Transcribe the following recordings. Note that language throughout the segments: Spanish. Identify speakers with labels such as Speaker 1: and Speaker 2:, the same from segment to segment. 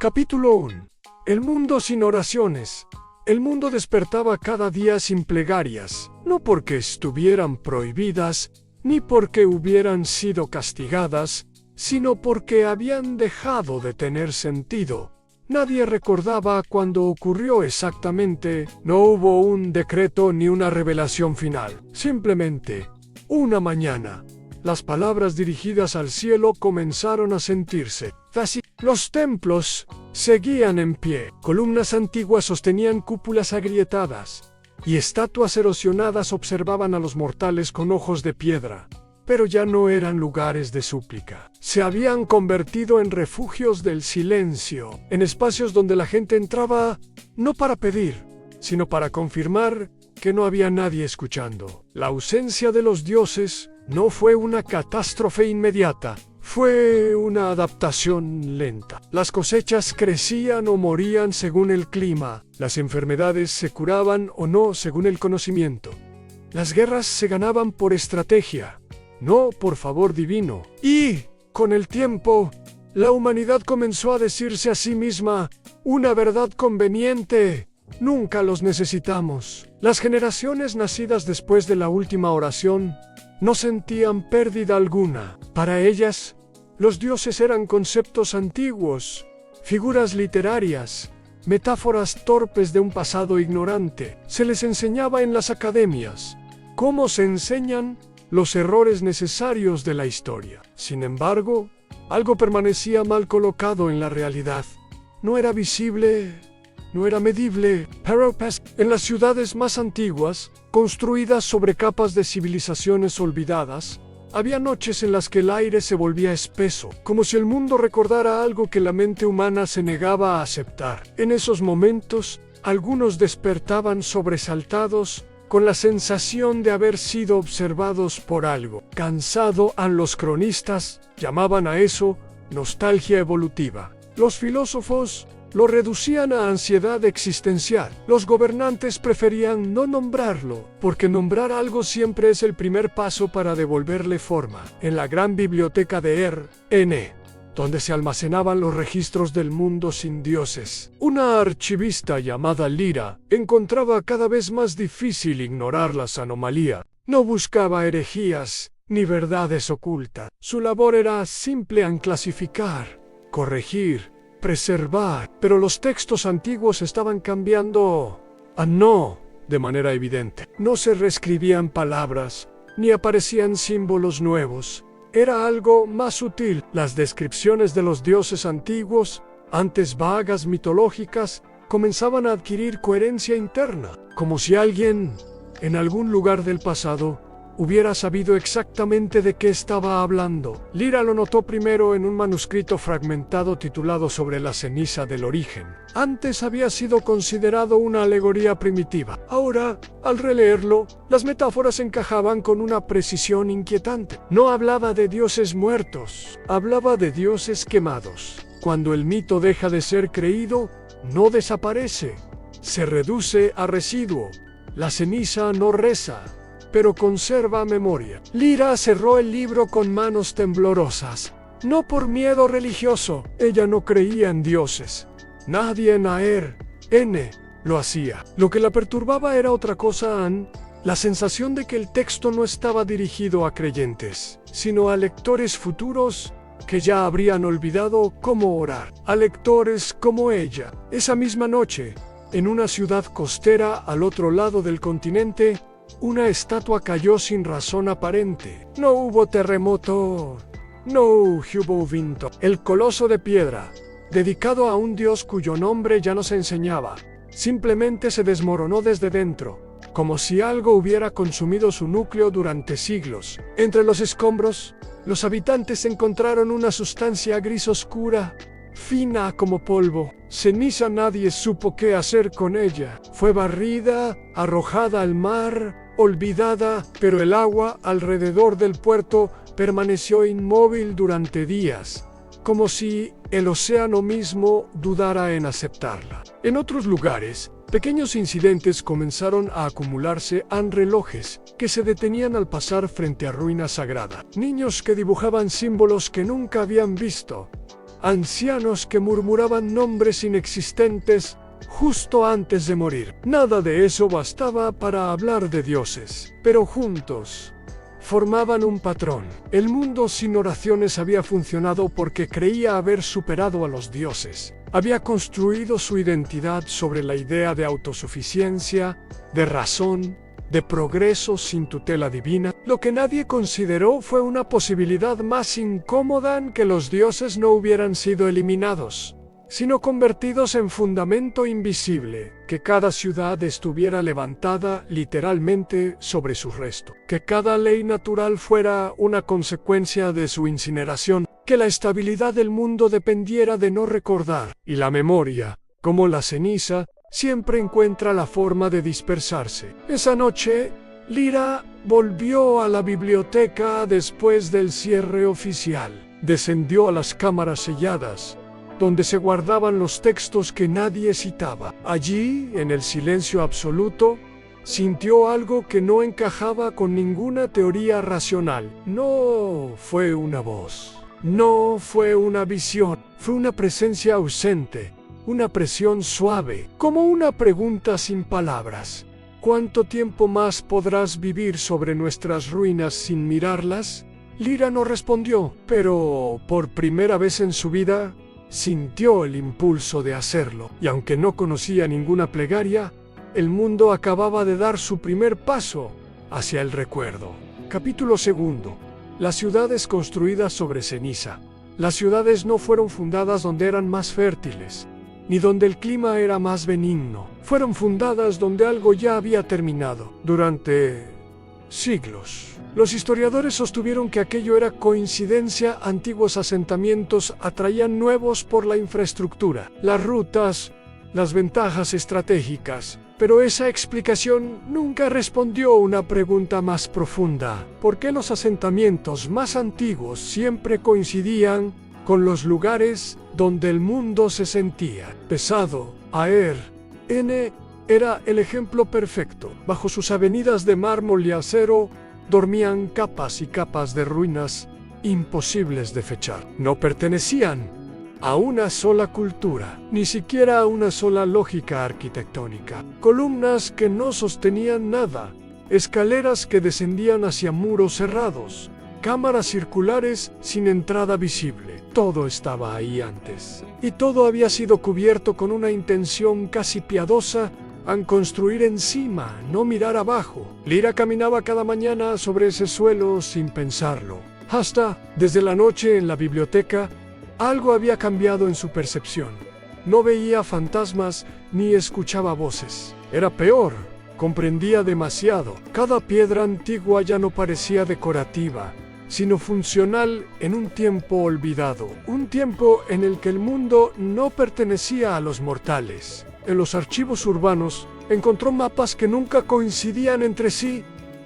Speaker 1: Capítulo 1. El mundo sin oraciones. El mundo despertaba cada día sin plegarias, no porque estuvieran prohibidas, ni porque hubieran sido castigadas, sino porque habían dejado de tener sentido. Nadie recordaba cuándo ocurrió exactamente, no hubo un decreto ni una revelación final. Simplemente, una mañana, las palabras dirigidas al cielo comenzaron a sentirse. Los templos seguían en pie, columnas antiguas sostenían cúpulas agrietadas, y estatuas erosionadas observaban a los mortales con ojos de piedra. Pero ya no eran lugares de súplica. Se habían convertido en refugios del silencio, en espacios donde la gente entraba no para pedir, sino para confirmar que no había nadie escuchando. La ausencia de los dioses no fue una catástrofe inmediata, fue una adaptación lenta. Las cosechas crecían o morían según el clima, las enfermedades se curaban o no según el conocimiento. Las guerras se ganaban por estrategia, no por favor divino. Y, con el tiempo, la humanidad comenzó a decirse a sí misma una verdad conveniente: nunca los necesitamos. Las generaciones nacidas después de la última oración no sentían pérdida alguna. Para ellas, los dioses eran conceptos antiguos, figuras literarias, metáforas torpes de un pasado ignorante. Se les enseñaba en las academias cómo se enseñan los errores necesarios de la historia. Sin embargo, algo permanecía mal colocado en la realidad. No era visible, no era medible. En las ciudades más antiguas, construidas sobre capas de civilizaciones olvidadas, había noches en las que el aire se volvía espeso, como si el mundo recordara algo que la mente humana se negaba a aceptar. En esos momentos, algunos despertaban sobresaltados, con la sensación de haber sido observados por algo. Cansado, los cronistas llamaban a eso nostalgia evolutiva. Los filósofos lo reducían a ansiedad existencial. Los gobernantes preferían no nombrarlo, porque nombrar algo siempre es el primer paso para devolverle forma. En la gran biblioteca de R.N., donde se almacenaban los registros del mundo sin dioses, una archivista llamada Lyra encontraba cada vez más difícil ignorar las anomalías. No buscaba herejías ni verdades ocultas. Su labor era simple en clasificar, corregir, preservar, pero los textos antiguos estaban cambiando de manera evidente. No se reescribían palabras, ni aparecían símbolos nuevos. Era algo más sutil. Las descripciones de los dioses antiguos, antes vagas, mitológicas, comenzaban a adquirir coherencia interna, como si alguien, en algún lugar del pasado, hubiera sabido exactamente de qué estaba hablando. Lyra lo notó primero en un manuscrito fragmentado titulado Sobre la ceniza del origen. Antes había sido considerado una alegoría primitiva. Ahora, al releerlo, las metáforas encajaban con una precisión inquietante. No hablaba de dioses muertos, hablaba de dioses quemados. Cuando el mito deja de ser creído, no desaparece, se reduce a residuo. La ceniza no reza, pero conserva memoria. Lyra cerró el libro con manos temblorosas. No por miedo religioso, ella no creía en dioses. Nadie en R.N. lo hacía. Lo que la perturbaba era otra cosa, la sensación de que el texto no estaba dirigido a creyentes, sino a lectores futuros que ya habrían olvidado cómo orar. A lectores como ella. Esa misma noche, en una ciudad costera al otro lado del continente, una estatua cayó sin razón aparente. No hubo terremoto, no hubo viento. El coloso de piedra, dedicado a un dios cuyo nombre ya no se enseñaba, simplemente se desmoronó desde dentro, como si algo hubiera consumido su núcleo durante siglos. Entre los escombros, los habitantes encontraron una sustancia gris oscura, fina como polvo. Ceniza. Nadie supo qué hacer con ella. Fue barrida, arrojada al mar, olvidada, pero el agua alrededor del puerto permaneció inmóvil durante días, como si el océano mismo dudara en aceptarla. En otros lugares, pequeños incidentes comenzaron a acumularse en relojes que se detenían al pasar frente a ruinas sagradas. Niños que dibujaban símbolos que nunca habían visto. ancianos que murmuraban nombres inexistentes justo antes de morir. Nada de eso bastaba para hablar de dioses, pero juntos formaban un patrón. El mundo sin oraciones había funcionado porque creía haber superado a los dioses. Había construido su identidad sobre la idea de autosuficiencia, de razón, de progreso sin tutela divina. Lo que nadie consideró fue una posibilidad más incómoda en que los dioses no hubieran sido eliminados, sino convertidos en fundamento invisible, que cada ciudad estuviera levantada literalmente sobre su resto, que cada ley natural fuera una consecuencia de su incineración, que la estabilidad del mundo dependiera de no recordar, y la memoria, como la ceniza, siempre encuentra la forma de dispersarse. Esa noche, Lyra volvió a la biblioteca después del cierre oficial. Descendió a las cámaras selladas, donde se guardaban los textos que nadie citaba. Allí, en el silencio absoluto, sintió algo que no encajaba con ninguna teoría racional. No fue una voz, no fue una visión, fue una presencia ausente, una presión suave, como una pregunta sin palabras. ¿Cuánto tiempo más podrás vivir sobre nuestras ruinas sin mirarlas? Lyra no respondió, pero por primera vez en su vida, sintió el impulso de hacerlo, y aunque no conocía ninguna plegaria, el mundo acababa de dar su primer paso hacia el recuerdo. Capítulo 2. Las ciudades construidas sobre ceniza. Las ciudades no fueron fundadas donde eran más fértiles, ni donde el clima era más benigno. Fueron fundadas donde algo ya había terminado. Durante siglos, los historiadores sostuvieron que aquello era coincidencia. Antiguos asentamientos atraían nuevos por la infraestructura, las rutas, las ventajas estratégicas. Pero esa explicación nunca respondió una pregunta más profunda. ¿Por qué los asentamientos más antiguos siempre coincidían con los lugares donde el mundo se sentía pesado? N era el ejemplo perfecto. Bajo sus avenidas de mármol y acero dormían capas y capas de ruinas imposibles de fechar. No pertenecían a una sola cultura, ni siquiera a una sola lógica arquitectónica. Columnas que no sostenían nada, escaleras que descendían hacia muros cerrados, cámaras circulares sin entrada visible. Todo estaba ahí antes, y todo había sido cubierto con una intención casi piadosa en construir encima, no mirar abajo. Lyra caminaba cada mañana sobre ese suelo sin pensarlo. Hasta, desde la noche en la biblioteca, algo había cambiado en su percepción. No veía fantasmas ni escuchaba voces. Era peor, comprendía demasiado. Cada piedra antigua ya no parecía decorativa, sino funcional en un tiempo olvidado. Un tiempo en el que el mundo no pertenecía a los mortales. En los archivos urbanos encontró mapas que nunca coincidían entre sí,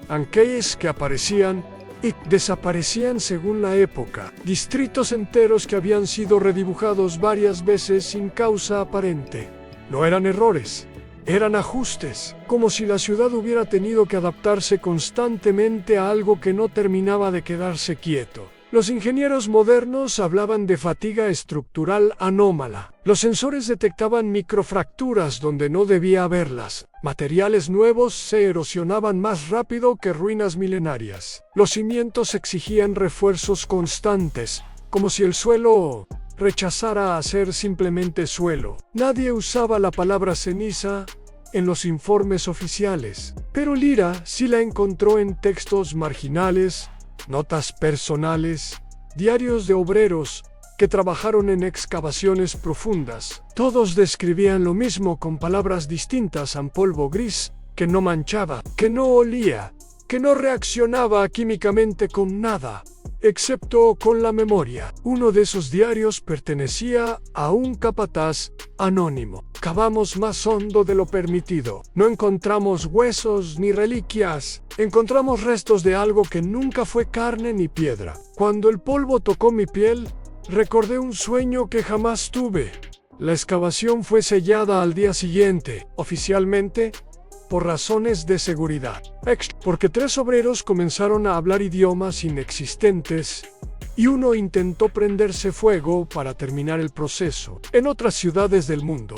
Speaker 1: enclaves que aparecían y desaparecían según la época, distritos enteros que habían sido redibujados varias veces sin causa aparente. No eran errores, eran ajustes, como si la ciudad hubiera tenido que adaptarse constantemente a algo que no terminaba de quedarse quieto. Los ingenieros modernos hablaban de fatiga estructural anómala. Los sensores detectaban microfracturas donde no debía haberlas. Materiales nuevos se erosionaban más rápido que ruinas milenarias. Los cimientos exigían refuerzos constantes, como si el suelo rechazara a ser simplemente suelo. Nadie usaba la palabra ceniza en los informes oficiales, pero Lyra sí la encontró en textos marginales, notas personales, diarios de obreros que trabajaron en excavaciones profundas. Todos describían lo mismo con palabras distintas en polvo gris que no manchaba, que no olía, que no reaccionaba químicamente con nada, excepto con la memoria. Uno de esos diarios pertenecía a un capataz anónimo. Cavamos más hondo de lo permitido. No encontramos huesos ni reliquias. Encontramos restos de algo que nunca fue carne ni piedra. Cuando el polvo tocó mi piel, recordé un sueño que jamás tuve. La excavación fue sellada al día siguiente, oficialmente, por razones de seguridad. Porque 3 obreros comenzaron a hablar idiomas inexistentes y uno intentó prenderse fuego para terminar el proceso. En otras ciudades del mundo,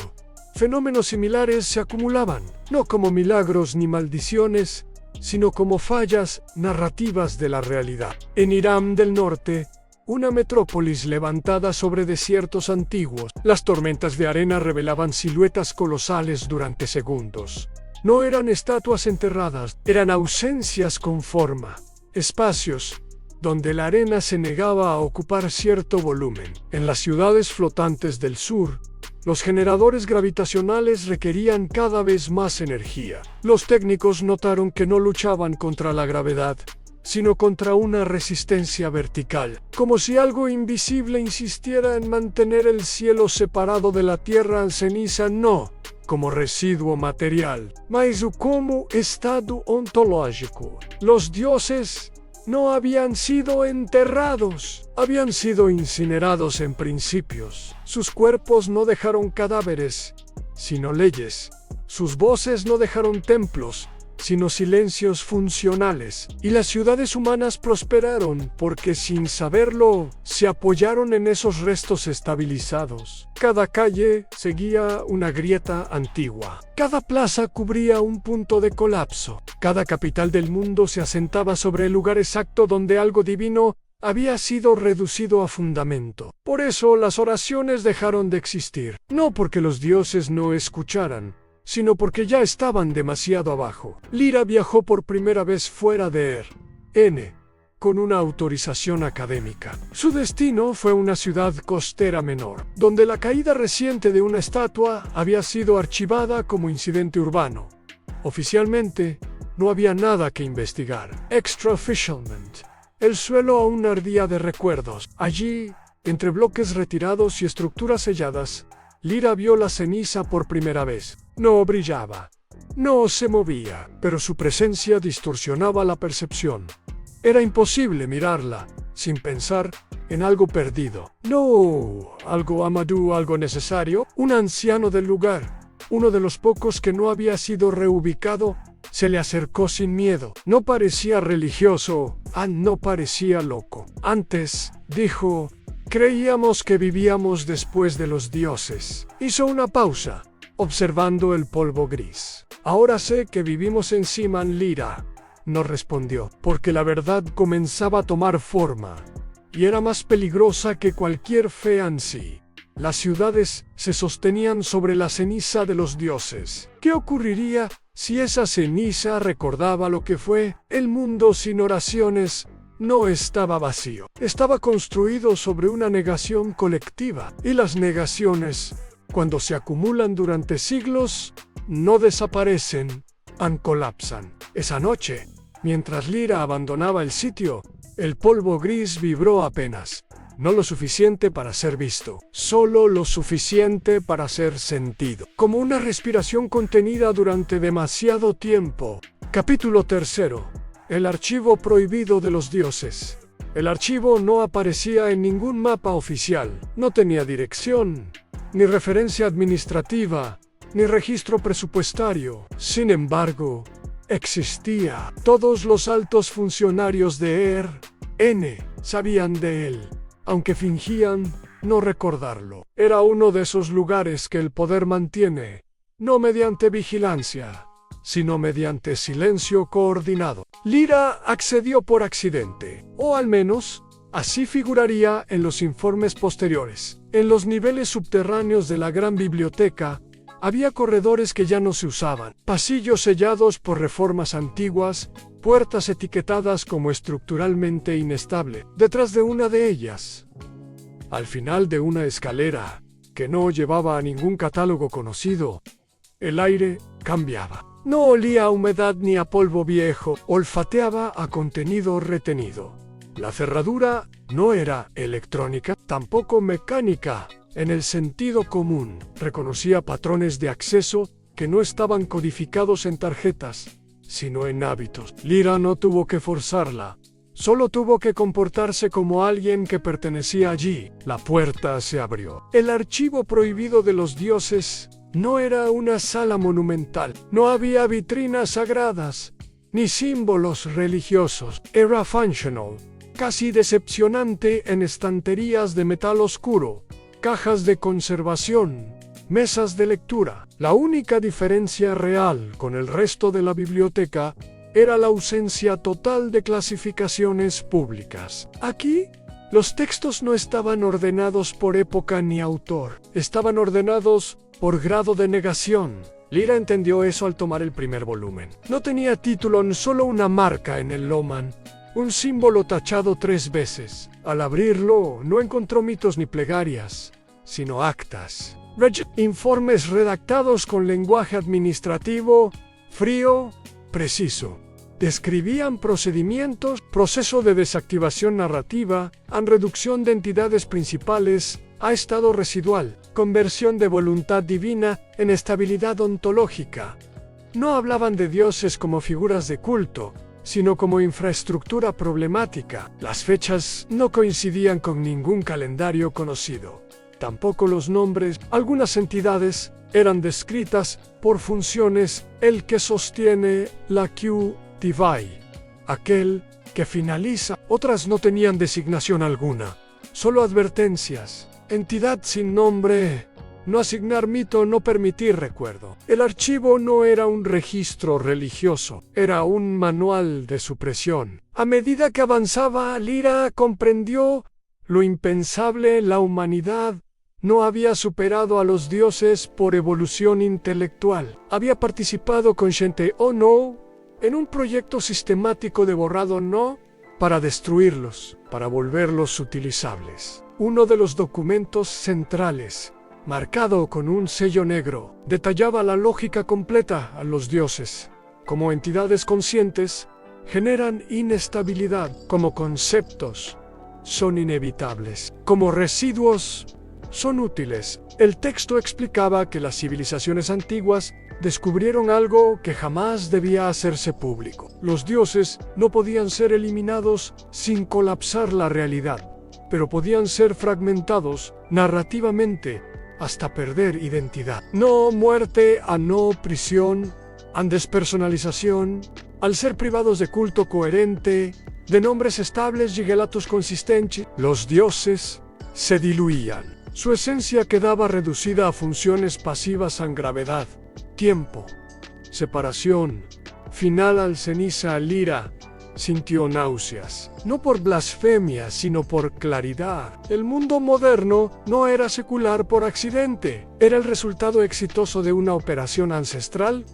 Speaker 1: fenómenos similares se acumulaban, no como milagros ni maldiciones, sino como fallas narrativas de la realidad. En Irán del Norte, una metrópolis levantada sobre desiertos antiguos, las tormentas de arena revelaban siluetas colosales durante segundos. No eran estatuas enterradas, eran ausencias con forma, espacios donde la arena se negaba a ocupar cierto volumen. En las ciudades flotantes del sur, los generadores gravitacionales requerían cada vez más energía. Los técnicos notaron que no luchaban contra la gravedad, sino contra una resistencia vertical, como si algo invisible insistiera en mantener el cielo separado de la tierra en ceniza, no como residuo material, mas como estado ontológico. Los dioses no habían sido enterrados, habían sido incinerados en principios. Sus cuerpos no dejaron cadáveres, sino leyes. Sus voces no dejaron templos, sino silencios funcionales. Y las ciudades humanas prosperaron porque, sin saberlo, se apoyaron en esos restos estabilizados. Cada calle seguía una grieta antigua. Cada plaza cubría un punto de colapso. Cada capital del mundo se asentaba sobre el lugar exacto donde algo divino había sido reducido a fundamento. Por eso las oraciones dejaron de existir. No porque los dioses no escucharan, sino porque ya estaban demasiado abajo. Lyra viajó por primera vez fuera de N, con una autorización académica. Su destino fue una ciudad costera menor, donde la caída reciente de una estatua había sido archivada como incidente urbano. Oficialmente, no había nada que investigar. Extraoficialmente, el suelo aún ardía de recuerdos. Allí, entre bloques retirados y estructuras selladas, Lyra vio la ceniza por primera vez. No brillaba, no se movía, pero su presencia distorsionaba la percepción. Era imposible mirarla sin pensar en algo perdido. No, algo Amadou, algo necesario. Un anciano del lugar, uno de los pocos que no había sido reubicado, se le acercó sin miedo. No parecía religioso, no parecía loco. Antes, dijo, creíamos que vivíamos después de los dioses. Hizo una pausa, observando el polvo gris. Ahora sé que vivimos encima en Lyra, no respondió, porque la verdad comenzaba a tomar forma, y era más peligrosa que cualquier fe en sí. Las ciudades se sostenían sobre la ceniza de los dioses. ¿Qué ocurriría si esa ceniza recordaba lo que fue? El mundo sin oraciones no estaba vacío. Estaba construido sobre una negación colectiva, y las negaciones, cuando se acumulan durante siglos, no desaparecen, colapsan. Esa noche, mientras Lyra abandonaba el sitio, el polvo gris vibró apenas. No lo suficiente para ser visto, solo lo suficiente para ser sentido. Como una respiración contenida durante demasiado tiempo. Capítulo 3. El archivo prohibido de los dioses. El archivo no aparecía en ningún mapa oficial. No tenía dirección, ni referencia administrativa, ni registro presupuestario. Sin embargo, existía. Todos los altos funcionarios de N sabían de él, aunque fingían no recordarlo. Era uno de esos lugares que el poder mantiene, no mediante vigilancia, sino mediante silencio coordinado. Lyra accedió por accidente, o al menos así figuraría en los informes posteriores. En los niveles subterráneos de la gran biblioteca, había corredores que ya no se usaban, pasillos sellados por reformas antiguas, puertas etiquetadas como estructuralmente inestable. Detrás de una de ellas, al final de una escalera que no llevaba a ningún catálogo conocido, el aire cambiaba. No olía a humedad ni a polvo viejo, olfateaba a contenido retenido. La cerradura no era electrónica, tampoco mecánica, en el sentido común. Reconocía patrones de acceso que no estaban codificados en tarjetas, sino en hábitos. Lyra no tuvo que forzarla, solo tuvo que comportarse como alguien que pertenecía allí. La puerta se abrió. El archivo prohibido de los dioses no era una sala monumental, no había vitrinas sagradas, ni símbolos religiosos. Era functional, casi decepcionante en estanterías de metal oscuro, cajas de conservación, mesas de lectura. La única diferencia real con el resto de la biblioteca era la ausencia total de clasificaciones públicas. Aquí, los textos no estaban ordenados por época ni autor, estaban ordenados por grado de negación. Lyra entendió eso al tomar el primer volumen. No tenía título, solo una marca en el loman, un símbolo tachado 3 veces. Al abrirlo, no encontró mitos ni plegarias, sino actas. Informes redactados con lenguaje administrativo, frío, preciso. Describían procedimientos, proceso de desactivación narrativa, reducción de entidades principales a estado residual, conversión de voluntad divina en estabilidad ontológica. No hablaban de dioses como figuras de culto, sino como infraestructura problemática. Las fechas no coincidían con ningún calendario conocido. Tampoco los nombres. Algunas entidades eran descritas por funciones, el que sostiene la Q Divai, aquel que finaliza. Otras no tenían designación alguna, solo advertencias. Entidad sin nombre, no asignar mito, no permitir recuerdo. El archivo no era un registro religioso, era un manual de supresión. A medida que avanzaba, Lyra comprendió lo impensable. La humanidad no había superado a los dioses por evolución intelectual. Había participado consciente o no en un proyecto sistemático de borrado no para destruirlos, para volverlos utilizables. Uno de los documentos centrales, marcado con un sello negro, detallaba la lógica completa. A los dioses, como entidades conscientes, generan inestabilidad. Como conceptos, son inevitables. Como residuos, son útiles. El texto explicaba que las civilizaciones antiguas descubrieron algo que jamás debía hacerse público. Los dioses no podían ser eliminados sin colapsar la realidad, pero podían ser fragmentados narrativamente hasta perder identidad. No muerte, a no prisión, a despersonalización, al ser privados de culto coherente, de nombres estables y relatos consistentes, los dioses se diluían. Su esencia quedaba reducida a funciones pasivas en gravedad, tiempo, separación, final al ceniza. Lyra sintió náuseas, no por blasfemia, sino por claridad. El mundo moderno no era secular por accidente, era el resultado exitoso de una operación ancestral,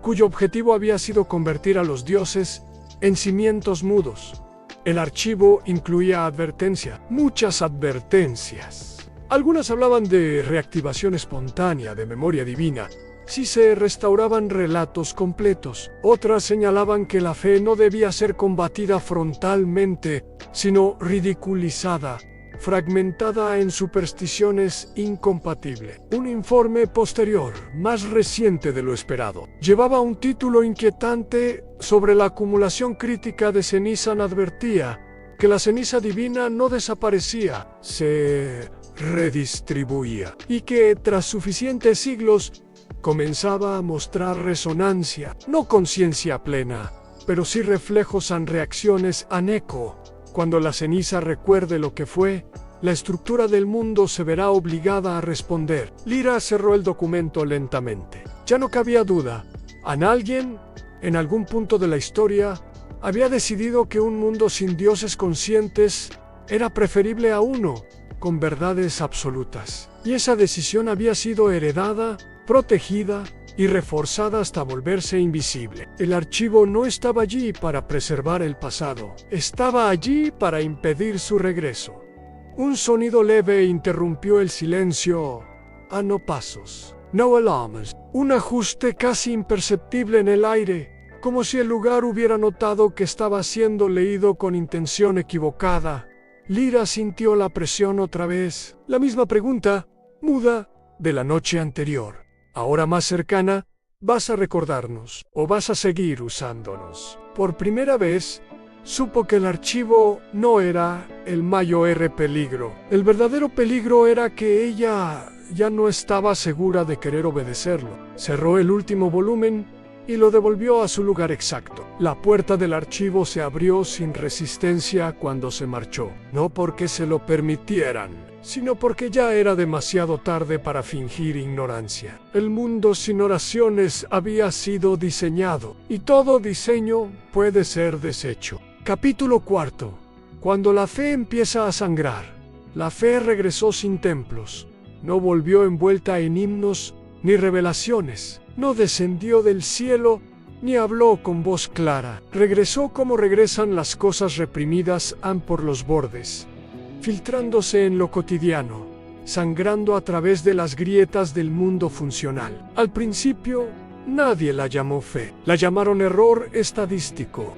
Speaker 1: cuyo objetivo había sido convertir a los dioses en cimientos mudos. El archivo incluía advertencia, muchas advertencias. Algunas hablaban de reactivación espontánea de memoria divina, si se restauraban relatos completos. Otras señalaban que la fe no debía ser combatida frontalmente, sino ridiculizada, fragmentada en supersticiones incompatibles. Un informe posterior, más reciente de lo esperado, llevaba un título inquietante sobre la acumulación crítica de ceniza. Advertía que la ceniza divina no desaparecía, se redistribuía, y que tras suficientes siglos comenzaba a mostrar resonancia, no conciencia plena, pero sí reflejos en reacciones en eco. Cuando la ceniza recuerde lo que fue, la estructura del mundo se verá obligada a responder. Lyra cerró el documento lentamente. Ya no cabía duda. Alguien, en algún punto de la historia, había decidido que un mundo sin dioses conscientes era preferible a uno con verdades absolutas. Y esa decisión había sido heredada, protegida y reforzada hasta volverse invisible. El archivo no estaba allí para preservar el pasado, estaba allí para impedir su regreso. Un sonido leve interrumpió el silencio. No pasos, no alarms. Un ajuste casi imperceptible en el aire, como si el lugar hubiera notado que estaba siendo leído con intención equivocada. Lyra sintió la presión otra vez. La misma pregunta, muda, de la noche anterior. Ahora más cercana, ¿vas a recordarnos o vas a seguir usándonos? Por primera vez, supo que el archivo no era el mayor peligro. El verdadero peligro era que ella ya no estaba segura de querer obedecerlo. Cerró el último volumen y lo devolvió a su lugar exacto. La puerta del archivo se abrió sin resistencia cuando se marchó, no porque se lo permitieran, sino porque ya era demasiado tarde para fingir ignorancia. El mundo sin oraciones había sido diseñado, y todo diseño puede ser deshecho. Capítulo 4. Cuando la fe empieza a sangrar. La fe regresó sin templos, no volvió envuelta en himnos ni revelaciones, no descendió del cielo ni habló con voz clara. Regresó como regresan las cosas reprimidas por los bordes, filtrándose en lo cotidiano, sangrando a través de las grietas del mundo funcional. Al principio, nadie la llamó fe, la llamaron error estadístico.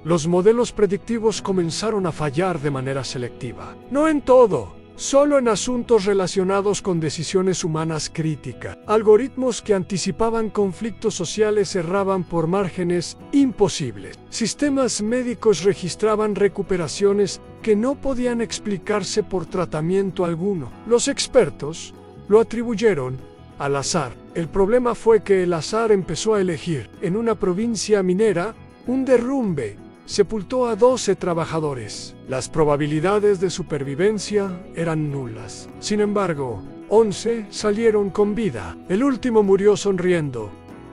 Speaker 1: Los modelos predictivos comenzaron a fallar de manera selectiva. No en todo, solo en asuntos relacionados con decisiones humanas críticas. Algoritmos que anticipaban conflictos sociales erraban por márgenes imposibles. Sistemas médicos registraban recuperaciones que no podían explicarse por tratamiento alguno. Los expertos lo atribuyeron al azar. El problema fue que el azar empezó a elegir. En una provincia minera, un derrumbe sepultó a 12 trabajadores. Las probabilidades de supervivencia eran nulas. Sin embargo, 11 salieron con vida. El último murió sonriendo,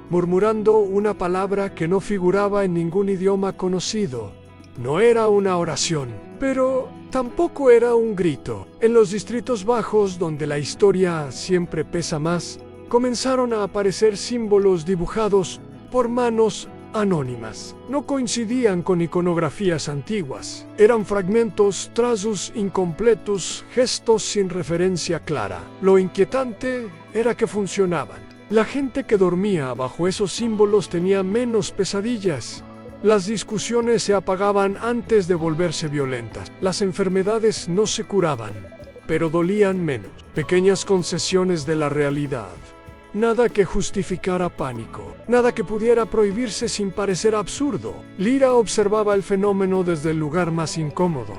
Speaker 1: murmurando una palabra que no figuraba en ningún idioma conocido. No era una oración, pero tampoco era un grito. En los distritos bajos, donde la historia siempre pesa más, comenzaron a aparecer símbolos dibujados por manos anónimas. No coincidían con iconografías antiguas. Eran fragmentos, trazos incompletos, gestos sin referencia clara. Lo inquietante era que funcionaban. La gente que dormía bajo esos símbolos tenía menos pesadillas. Las discusiones se apagaban antes de volverse violentas. Las enfermedades no se curaban, pero dolían menos. Pequeñas concesiones de la realidad. Nada que justificara pánico, nada que pudiera prohibirse sin parecer absurdo. Lyra observaba el fenómeno desde el lugar más incómodo,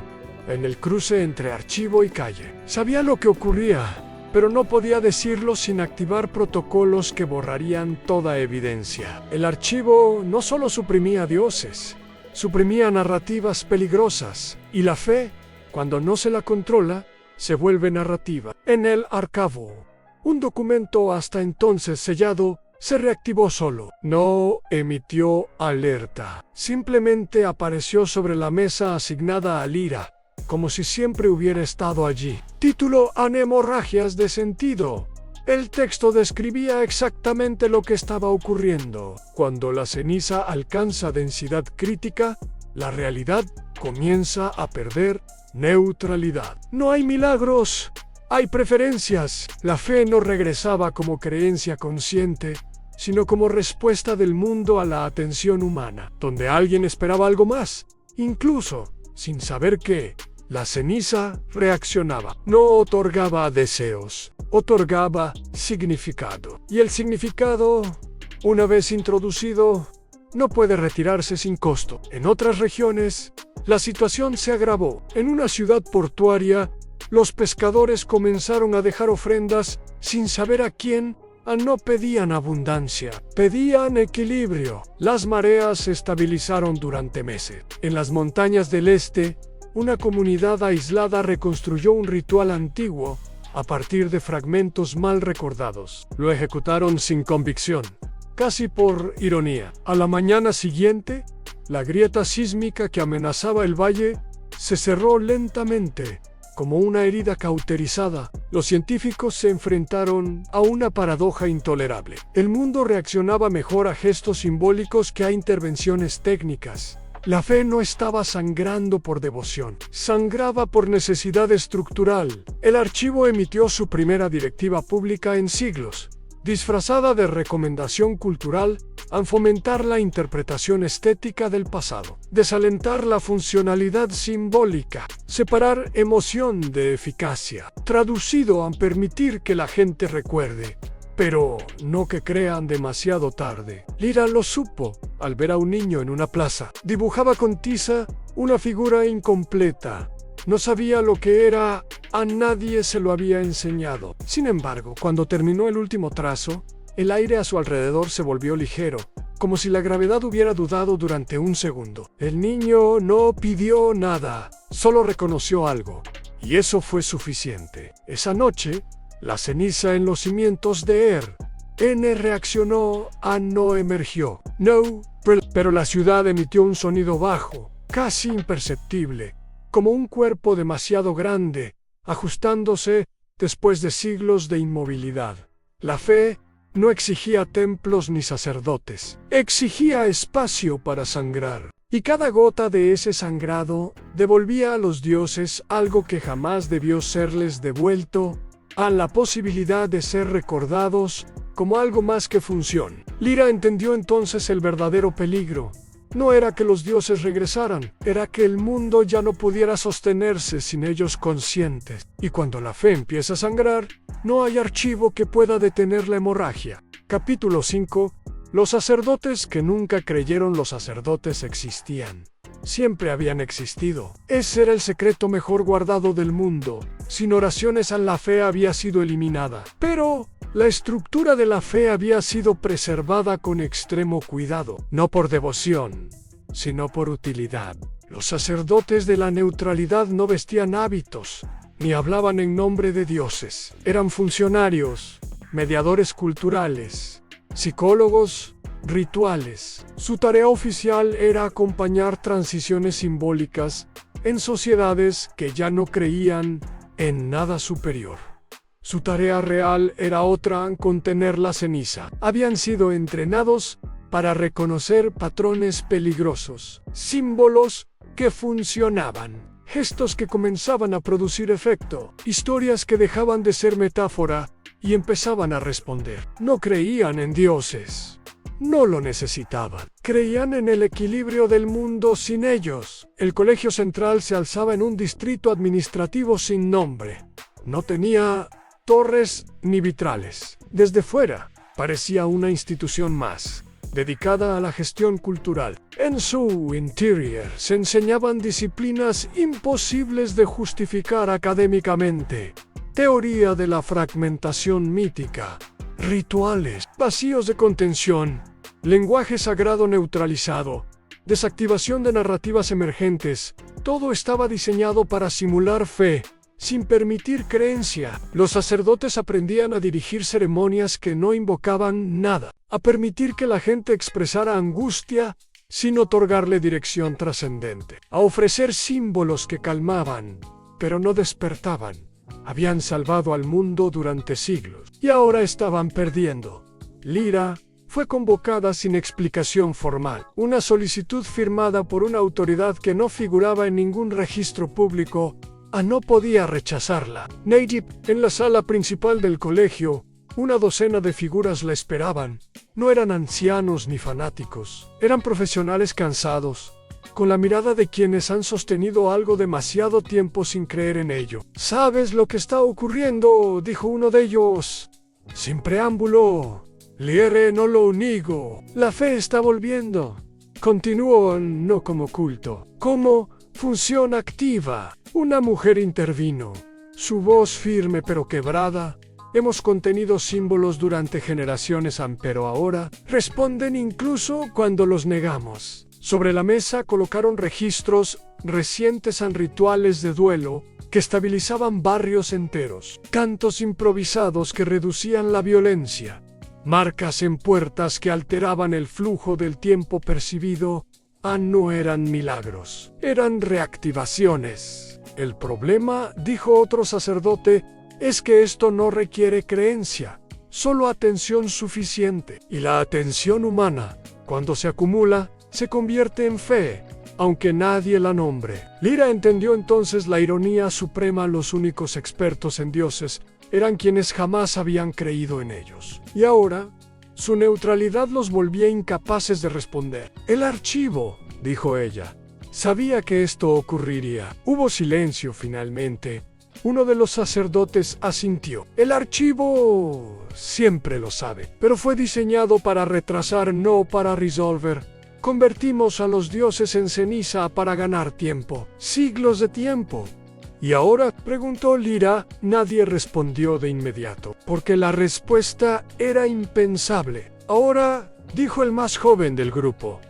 Speaker 1: en el cruce entre archivo y calle. Sabía lo que ocurría, pero no podía decirlo sin activar protocolos que borrarían toda evidencia. El archivo no solo suprimía dioses, suprimía narrativas peligrosas, y la fe, cuando no se la controla, se vuelve narrativa. En el archivo, un documento hasta entonces sellado se reactivó solo. No emitió alerta. Simplemente apareció sobre la mesa asignada a Lyra, como si siempre hubiera estado allí. Título: Anemorragias de sentido. El texto describía exactamente lo que estaba ocurriendo. Cuando la ceniza alcanza densidad crítica, la realidad comienza a perder neutralidad. No hay milagros. Hay preferencias. La fe no regresaba como creencia consciente, sino como respuesta del mundo a la atención humana, donde alguien esperaba algo más, incluso sin saber qué. La ceniza reaccionaba. No otorgaba deseos, otorgaba significado. Y el significado, una vez introducido, no puede retirarse sin costo. En otras regiones, la situación se agravó. En una ciudad portuaria, los pescadores comenzaron a dejar ofrendas sin saber a quién. No pedían abundancia, pedían equilibrio. Las mareas se estabilizaron durante meses. En las montañas del este, una comunidad aislada reconstruyó un ritual antiguo a partir de fragmentos mal recordados. Lo ejecutaron sin convicción, casi por ironía. A la mañana siguiente, la grieta sísmica que amenazaba el valle se cerró lentamente, como una herida cauterizada. Los científicos se enfrentaron a una paradoja intolerable. El mundo reaccionaba mejor a gestos simbólicos que a intervenciones técnicas. La fe no estaba sangrando por devoción, sangraba por necesidad estructural. El archivo emitió su primera directiva pública en siglos, disfrazada de recomendación cultural, a fomentar la interpretación estética del pasado, desalentar la funcionalidad simbólica, separar emoción de eficacia, traducido a permitir que la gente recuerde, pero no que crean demasiado tarde. Lyra lo supo al ver a un niño en una plaza. Dibujaba con tiza una figura incompleta. No sabía lo que era, a nadie se lo había enseñado. Sin embargo, cuando terminó el último trazo, El aire a su alrededor se volvió ligero, como si la gravedad hubiera dudado durante un segundo. El niño no pidió nada, solo reconoció algo, y eso fue suficiente. Esa noche, la ceniza en los cimientos de N reaccionó, A no emergió. No, pero la ciudad emitió un sonido bajo, casi imperceptible, como un cuerpo demasiado grande, ajustándose después de siglos de inmovilidad. La fe no exigía templos ni sacerdotes, exigía espacio para sangrar. Y cada gota de ese sangrado devolvía a los dioses algo que jamás debió serles devuelto, a la posibilidad de ser recordados como algo más que función. Lyra entendió entonces el verdadero peligro. No era que los dioses regresaran, era que el mundo ya no pudiera sostenerse sin ellos conscientes. Y cuando la fe empieza a sangrar, no hay archivo que pueda detener la hemorragia. Capítulo 5. Los sacerdotes que nunca creyeron los sacerdotes existían. Siempre habían existido. Ese era el secreto mejor guardado del mundo. Sin oraciones la fe había sido eliminada. Pero la estructura de la fe había sido preservada con extremo cuidado, no por devoción, sino por utilidad. Los sacerdotes de la neutralidad no vestían hábitos, ni hablaban en nombre de dioses. Eran funcionarios, mediadores culturales, psicólogos, rituales. Su tarea oficial era acompañar transiciones simbólicas en sociedades que ya no creían en nada superior. Su tarea real era otra, contener la ceniza. Habían sido entrenados para reconocer patrones peligrosos, símbolos que funcionaban, gestos que comenzaban a producir efecto, historias que dejaban de ser metáfora y empezaban a responder. No creían en dioses. No lo necesitaban. Creían en el equilibrio del mundo sin ellos. El colegio central se alzaba en un distrito administrativo sin nombre. No tenía torres ni vitrales. Desde fuera, parecía una institución más, dedicada a la gestión cultural. En su interior se enseñaban disciplinas imposibles de justificar académicamente. Teoría de la fragmentación mítica, rituales, vacíos de contención, lenguaje sagrado neutralizado, desactivación de narrativas emergentes. Todo estaba diseñado para simular fe, sin permitir creencia. Los sacerdotes aprendían a dirigir ceremonias que no invocaban nada, a permitir que la gente expresara angustia sin otorgarle dirección trascendente, a ofrecer símbolos que calmaban, pero no despertaban. Habían salvado al mundo durante siglos y ahora estaban perdiendo. Lyra fue convocada sin explicación formal. Una solicitud firmada por una autoridad que no figuraba en ningún registro público. No podía rechazarla. Najib, en la sala principal del colegio, una docena de figuras la esperaban. No eran ancianos ni fanáticos. Eran profesionales cansados, con la mirada de quienes han sostenido algo demasiado tiempo sin creer en ello. ¿Sabes lo que está ocurriendo?, dijo uno de ellos. Sin preámbulo. Lyra no lo niego. La fe está volviendo. Continuó, no como culto, como función activa. Una mujer intervino. Su voz firme pero quebrada. Hemos contenido símbolos durante generaciones, pero ahora responden incluso cuando los negamos. Sobre la mesa colocaron registros recientes en rituales de duelo que estabilizaban barrios enteros, cantos improvisados que reducían la violencia, marcas en puertas que alteraban el flujo del tiempo percibido. No eran milagros, eran reactivaciones. El problema, dijo otro sacerdote, es que esto no requiere creencia, solo atención suficiente. Y la atención humana, cuando se acumula, se convierte en fe, aunque nadie la nombre. Lyra entendió entonces la ironía suprema. Los únicos expertos en dioses eran quienes jamás habían creído en ellos. Y ahora, su neutralidad los volvía incapaces de responder. El archivo, dijo ella. Sabía que esto ocurriría. Hubo silencio finalmente. Uno de los sacerdotes asintió. El archivo siempre lo sabe, pero fue diseñado para retrasar, no para resolver. Convertimos a los dioses en ceniza para ganar tiempo. Siglos de tiempo. ¿Y ahora?, preguntó Lyra. Nadie respondió de inmediato, porque la respuesta era impensable. Ahora, dijo el más joven del grupo,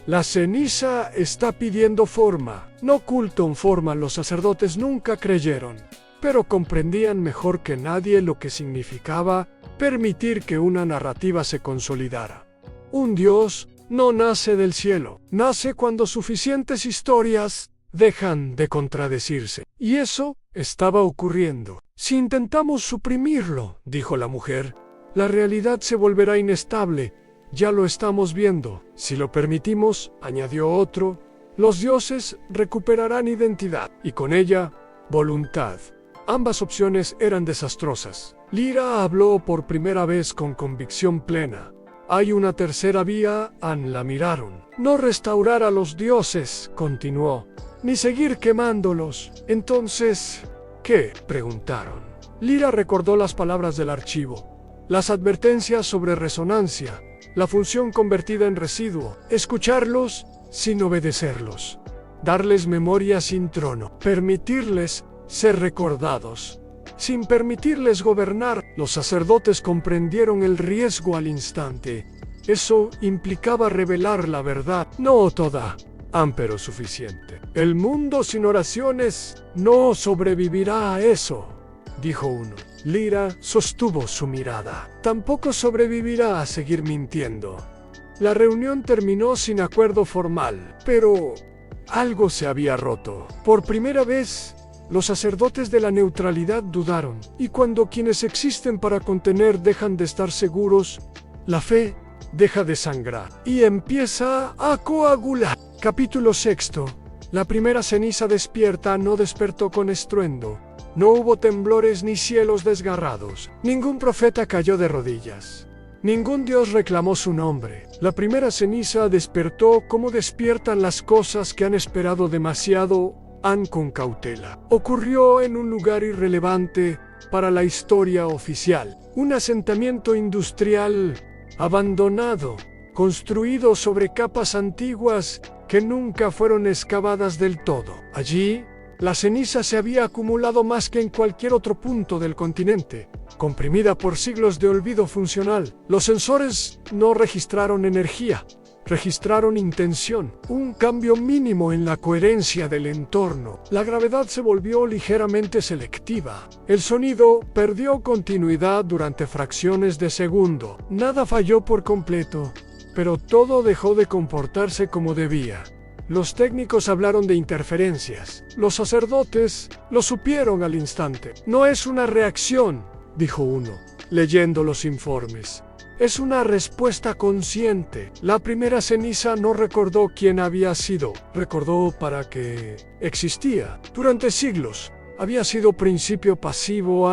Speaker 1: la ceniza está pidiendo forma. No culto forma, los sacerdotes nunca creyeron, pero comprendían mejor que nadie lo que significaba permitir que una narrativa se consolidara. Un dios no nace del cielo, nace cuando suficientes historias dejan de contradecirse. Y eso estaba ocurriendo. Si intentamos suprimirlo, dijo la mujer, la realidad se volverá inestable. Ya lo estamos viendo. Si lo permitimos, añadió otro, los dioses recuperarán identidad y con ella, voluntad. Ambas opciones eran desastrosas. Lyra habló por primera vez con convicción plena. Hay una tercera vía. La miraron. No restaurar a los dioses, continuó, ni seguir quemándolos. Entonces, ¿qué?, preguntaron. Lyra recordó las palabras del archivo, las advertencias sobre resonancia, la función convertida en residuo, escucharlos sin obedecerlos, darles memoria sin trono, permitirles ser recordados, sin permitirles gobernar. Los sacerdotes comprendieron el riesgo al instante. Eso implicaba revelar la verdad, no toda, pero suficiente. El mundo sin oraciones no sobrevivirá a eso, dijo uno. Lyra sostuvo su mirada. Tampoco sobrevivirá a seguir mintiendo. La reunión terminó sin acuerdo formal, pero algo se había roto. Por primera vez, los sacerdotes de la neutralidad dudaron, y cuando quienes existen para contener dejan de estar seguros, la fe deja de sangrar y empieza a coagular. Capítulo 6. La primera ceniza despierta no despertó con estruendo. No hubo temblores ni cielos desgarrados. Ningún profeta cayó de rodillas. Ningún dios reclamó su nombre. La primera ceniza despertó como despiertan las cosas que han esperado demasiado, con cautela. Ocurrió en un lugar irrelevante para la historia oficial. Un asentamiento industrial abandonado, construido sobre capas antiguas que nunca fueron excavadas del todo. Allí, la ceniza se había acumulado más que en cualquier otro punto del continente, comprimida por siglos de olvido funcional. Los sensores no registraron energía, registraron intención, un cambio mínimo en la coherencia del entorno. La gravedad se volvió ligeramente selectiva. El sonido perdió continuidad durante fracciones de segundo. Nada falló por completo, pero todo dejó de comportarse como debía. Los técnicos hablaron de interferencias. Los sacerdotes lo supieron al instante. No es una reacción, dijo uno, leyendo los informes. Es una respuesta consciente. La primera ceniza no recordó quién había sido. Recordó para qué existía. Durante siglos, había sido principio pasivo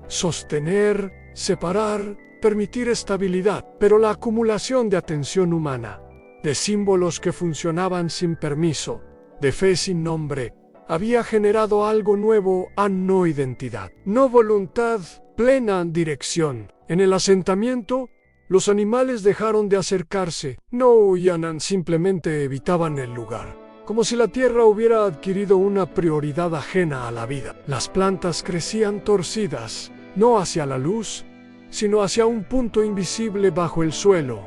Speaker 1: sostener, separar, permitir estabilidad. Pero la acumulación de atención humana, de símbolos que funcionaban sin permiso, de fe sin nombre, había generado algo nuevo, no identidad, no voluntad, plena dirección. En el asentamiento, los animales dejaron de acercarse, no huían, simplemente evitaban el lugar, como si la tierra hubiera adquirido una prioridad ajena a la vida. Las plantas crecían torcidas, no hacia la luz, sino hacia un punto invisible bajo el suelo.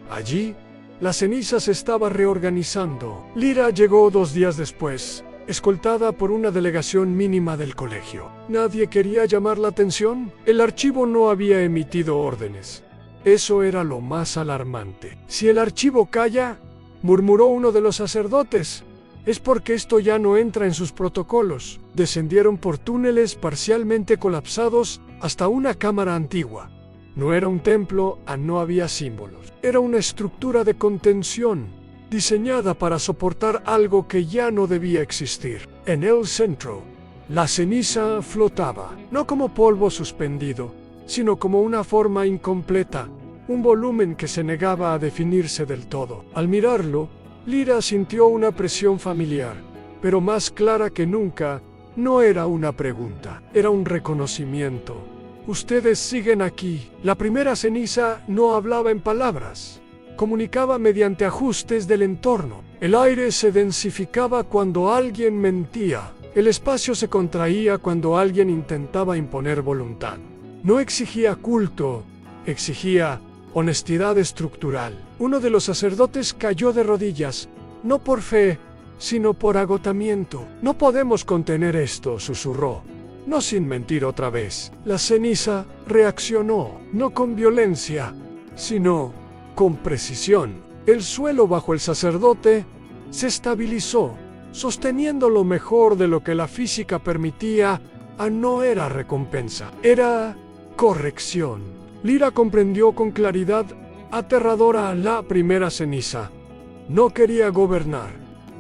Speaker 1: Allí, la ceniza se estaba reorganizando. Lyra llegó 2 días después, escoltada por una delegación mínima del colegio. Nadie quería llamar la atención. El archivo no había emitido órdenes. Eso era lo más alarmante. Si el archivo calla, murmuró uno de los sacerdotes, es porque esto ya no entra en sus protocolos. Descendieron por túneles parcialmente colapsados hasta una cámara antigua. No era un templo, no había símbolos. Era una estructura de contención, diseñada para soportar algo que ya no debía existir. En el centro, la ceniza flotaba, no como polvo suspendido, sino como una forma incompleta, un volumen que se negaba a definirse del todo. Al mirarlo, Lyra sintió una presión familiar, pero más clara que nunca. No era una pregunta, era un reconocimiento. Ustedes siguen aquí. La primera ceniza no hablaba en palabras. Comunicaba mediante ajustes del entorno. El aire se densificaba cuando alguien mentía. El espacio se contraía cuando alguien intentaba imponer voluntad. No exigía culto, exigía honestidad estructural. Uno de los sacerdotes cayó de rodillas, no por fe, sino por agotamiento. No podemos contener esto, susurró. No sin mentir otra vez. La ceniza reaccionó, no con violencia, sino con precisión. El suelo bajo el sacerdote se estabilizó, sosteniendo lo mejor de lo que la física permitía. No era recompensa, era corrección. Lyra comprendió con claridad aterradora la primera ceniza. No quería gobernar.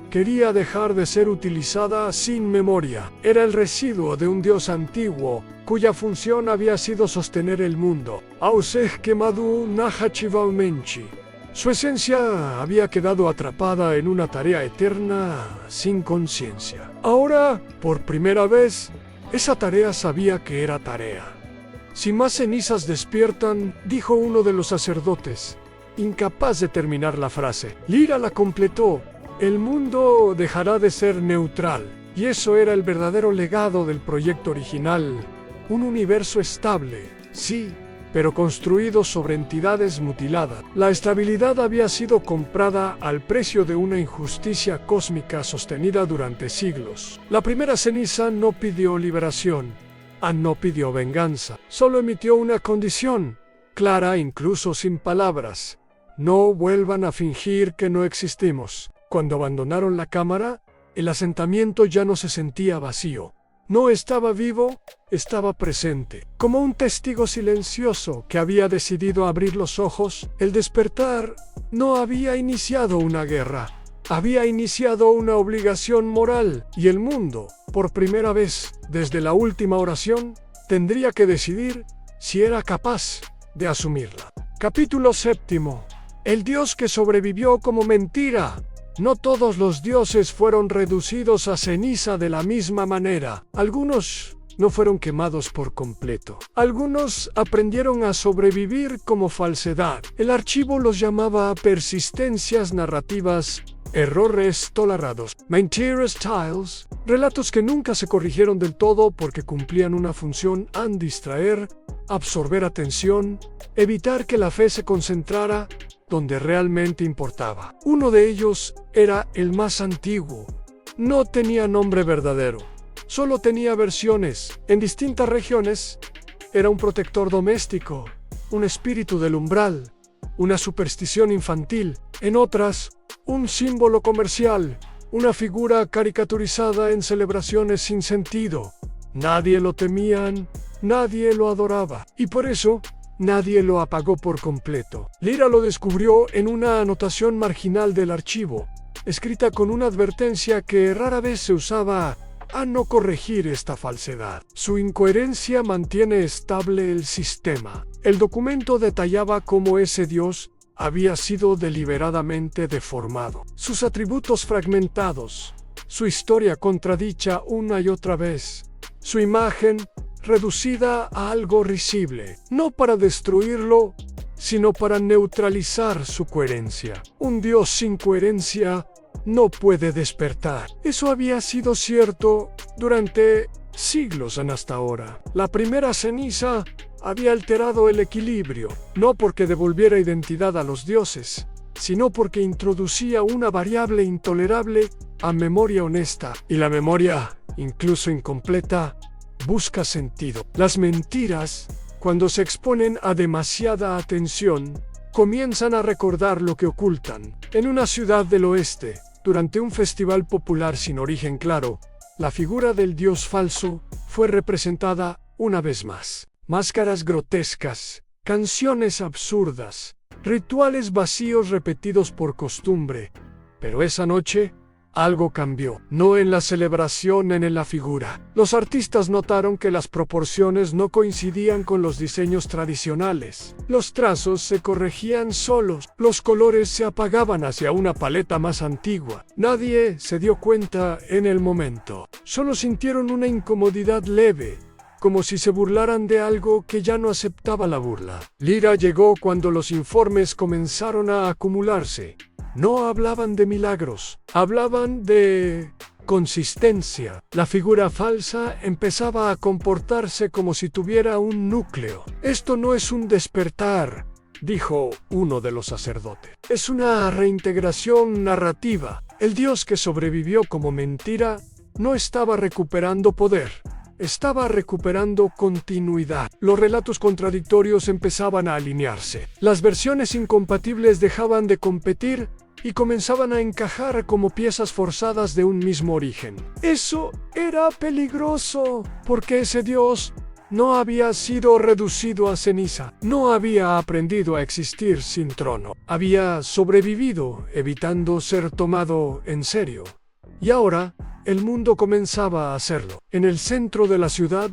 Speaker 1: Quería dejar de ser utilizada sin memoria. Era el residuo de un dios antiguo, cuya función había sido sostener el mundo. Ausej Kemadu Nahachivalmenchi. Su esencia había quedado atrapada en una tarea eterna sin conciencia. Ahora, por primera vez, esa tarea sabía que era tarea. Si más cenizas despiertan, dijo uno de los sacerdotes, incapaz de terminar la frase. Lyra la completó. El mundo dejará de ser neutral, y eso era el verdadero legado del proyecto original. Un universo estable, sí, pero construido sobre entidades mutiladas. La estabilidad había sido comprada al precio de una injusticia cósmica sostenida durante siglos. La primera ceniza no pidió liberación, no pidió venganza, solo emitió una condición, clara incluso sin palabras. No vuelvan a fingir que no existimos. Cuando abandonaron la cámara, el asentamiento ya no se sentía vacío. No estaba vivo, estaba presente. Como un testigo silencioso que había decidido abrir los ojos, el despertar no había iniciado una guerra. Había iniciado una obligación moral, y el mundo, por primera vez desde la última oración, tendría que decidir si era capaz de asumirla. Capítulo 7. El dios que sobrevivió como mentira. No todos los dioses fueron reducidos a ceniza de la misma manera. Algunos no fueron quemados por completo. Algunos aprendieron a sobrevivir como falsedad. El archivo los llamaba persistencias narrativas, errores tolerados, mentiras tiles, relatos que nunca se corrigieron del todo porque cumplían una función: distraer, absorber atención, evitar que la fe se concentrara donde realmente importaba. Uno de ellos era el más antiguo. No tenía nombre verdadero, solo tenía versiones. En distintas regiones era un protector doméstico, un espíritu del umbral, una superstición infantil. En otras, un símbolo comercial, una figura caricaturizada en celebraciones sin sentido. Nadie lo temía, nadie lo adoraba, y por eso nadie lo apagó por completo. Lyra lo descubrió en una anotación marginal del archivo, escrita con una advertencia que rara vez se usaba a no corregir esta falsedad. Su incoherencia mantiene estable el sistema. El documento detallaba cómo ese dios había sido deliberadamente deformado, sus atributos fragmentados, su historia contradicha una y otra vez, su imagen reducida a algo risible, no para destruirlo, sino para neutralizar su coherencia. Un dios sin coherencia no puede despertar. Eso había sido cierto durante siglos hasta ahora. La primera ceniza había alterado el equilibrio, no porque devolviera identidad a los dioses, sino porque introducía una variable intolerable a memoria honesta, y la memoria, incluso incompleta, busca sentido. Las mentiras, cuando se exponen a demasiada atención, comienzan a recordar lo que ocultan. En una ciudad del oeste, durante un festival popular sin origen claro, la figura del dios falso fue representada una vez más. Máscaras grotescas, canciones absurdas, rituales vacíos repetidos por costumbre. Pero esa noche, algo cambió, no en la celebración, en la figura. Los artistas notaron que las proporciones no coincidían con los diseños tradicionales. Los trazos se corregían solos, los colores se apagaban hacia una paleta más antigua. Nadie se dio cuenta en el momento. Solo sintieron una incomodidad leve, como si se burlaran de algo que ya no aceptaba la burla. Lyra llegó cuando los informes comenzaron a acumularse. No hablaban de milagros, hablaban de consistencia. La figura falsa empezaba a comportarse como si tuviera un núcleo. Esto no es un despertar, dijo uno de los sacerdotes. Es una reintegración narrativa. El Dios que sobrevivió como mentira no estaba recuperando poder. Estaba recuperando continuidad. Los relatos contradictorios empezaban a alinearse. Las versiones incompatibles dejaban de competir y comenzaban a encajar como piezas forzadas de un mismo origen. Eso era peligroso, porque ese Dios no había sido reducido a ceniza. No había aprendido a existir sin trono. Había sobrevivido, evitando ser tomado en serio. Y ahora, el mundo comenzaba a hacerlo. En el centro de la ciudad,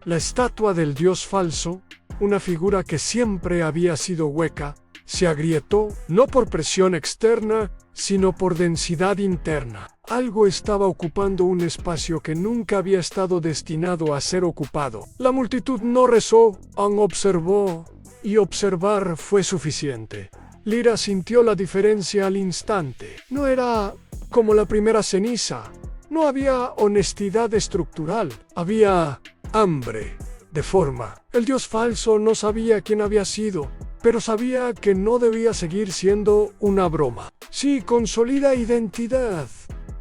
Speaker 1: la estatua del dios falso, una figura que siempre había sido hueca, se agrietó no por presión externa, sino por densidad interna. Algo estaba ocupando un espacio que nunca había estado destinado a ser ocupado. La multitud no rezó, observó, y observar fue suficiente. Lyra sintió la diferencia al instante. No era como la primera ceniza. No había honestidad estructural. Había hambre de forma. El dios falso no sabía quién había sido, pero sabía que no debía seguir siendo una broma. Sí, consolida identidad,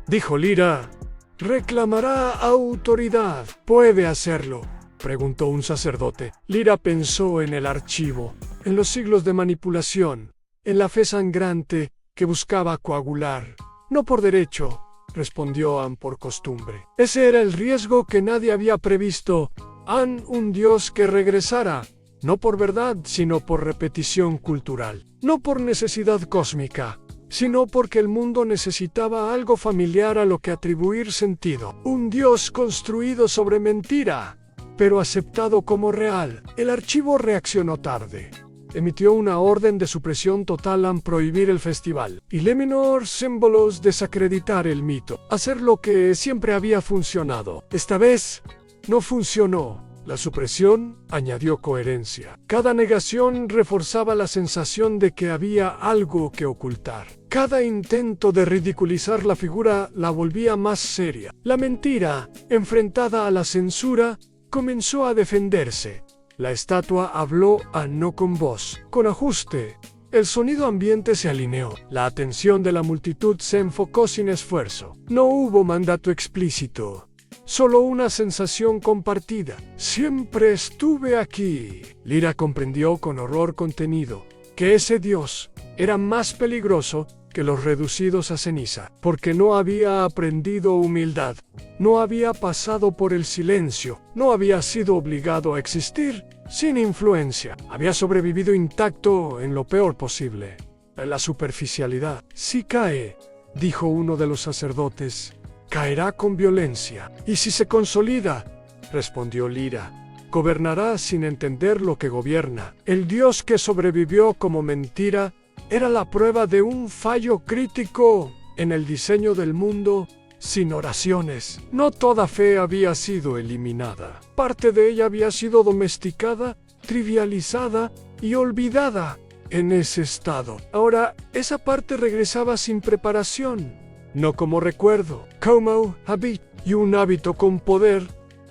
Speaker 1: dijo Lyra. Reclamará autoridad. ¿Puede hacerlo?, preguntó un sacerdote. Lyra pensó en el archivo, en los siglos de manipulación, en la fe sangrante que buscaba coagular. No por derecho, respondió Anne, por costumbre. Ese era el riesgo que nadie había previsto. Anne, un dios que regresara, no por verdad, sino por repetición cultural. No por necesidad cósmica, sino porque el mundo necesitaba algo familiar a lo que atribuir sentido. Un dios construido sobre mentira, pero aceptado como real. El archivo reaccionó tarde. Emitió una orden de supresión total al prohibir el festival. Y Leminor símbolos desacreditar el mito. Hacer lo que siempre había funcionado. Esta vez no funcionó. La supresión añadió coherencia. Cada negación reforzaba la sensación de que había algo que ocultar. Cada intento de ridiculizar la figura la volvía más seria. La mentira, enfrentada a la censura, comenzó a defenderse. La estatua habló no con voz, con ajuste. El sonido ambiente se alineó. La atención de la multitud se enfocó sin esfuerzo. No hubo mandato explícito. Solo una sensación compartida. Siempre estuve aquí. Lyra comprendió con horror contenido que ese dios era más peligroso que los reducidos a ceniza, porque no había aprendido humildad, no había pasado por el silencio, no había sido obligado a existir sin influencia, había sobrevivido intacto en lo peor posible, en la superficialidad. Si cae, dijo uno de los sacerdotes, caerá con violencia. Y si se consolida, respondió Lyra, gobernará sin entender lo que gobierna. El dios que sobrevivió como mentira era la prueba de un fallo crítico en el diseño del mundo sin oraciones. No toda fe había sido eliminada. Parte de ella había sido domesticada, trivializada y olvidada en ese estado. Ahora, esa parte regresaba sin preparación, no como recuerdo, como hábito. Y un hábito con poder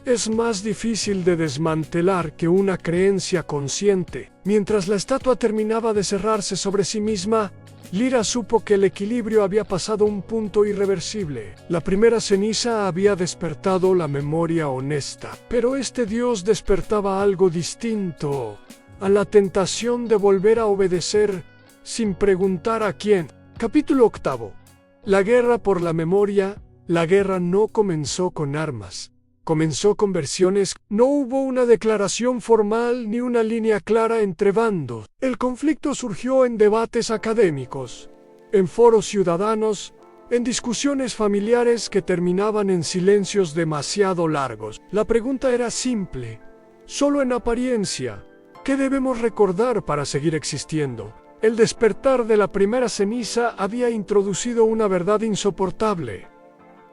Speaker 1: es más difícil de desmantelar que una creencia consciente. Mientras la estatua terminaba de cerrarse sobre sí misma, Lyra supo que el equilibrio había pasado un punto irreversible. La primera ceniza había despertado la memoria honesta, pero este dios despertaba algo distinto, a la tentación de volver a obedecer sin preguntar a quién. Capítulo 8. La guerra por la memoria. La guerra no comenzó con armas. Comenzó con versiones. No hubo una declaración formal ni una línea clara entre bandos. El conflicto surgió en debates académicos, en foros ciudadanos, en discusiones familiares que terminaban en silencios demasiado largos. La pregunta era simple, solo en apariencia. ¿Qué debemos recordar para seguir existiendo? El despertar de la primera ceniza había introducido una verdad insoportable.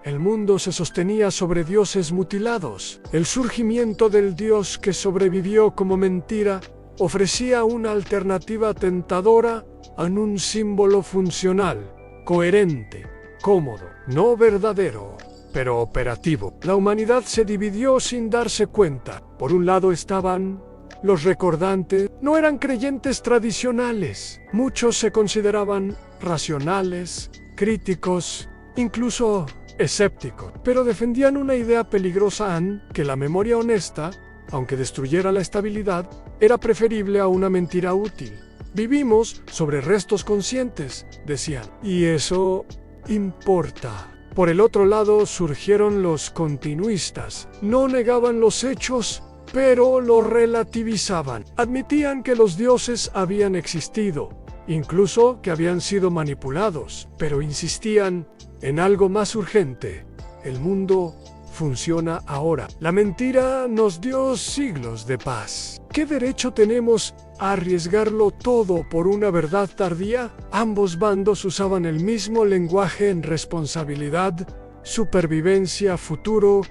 Speaker 1: El mundo se sostenía sobre dioses mutilados. El surgimiento del dios que sobrevivió como mentira ofrecía una alternativa tentadora a un símbolo funcional, coherente, cómodo, no verdadero. pero operativo. La humanidad se dividió sin darse cuenta. Por un lado estaban los recordantes. No eran creyentes tradicionales. Muchos se consideraban racionales, críticos, incluso escépticos, pero defendían una idea peligrosa, que la memoria honesta, aunque destruyera la estabilidad, era preferible a una mentira útil. Vivimos sobre restos conscientes, decían, y eso importa. Por el otro lado surgieron los continuistas. No negaban los hechos, pero los relativizaban. Admitían que los dioses habían existido, incluso que habían sido manipulados, pero insistían en algo más urgente. El mundo funciona ahora. La mentira nos dio siglos de paz. ¿Qué derecho tenemos a arriesgarlo todo por una verdad tardía? Ambos bandos usaban el mismo lenguaje en responsabilidad, supervivencia, futuro,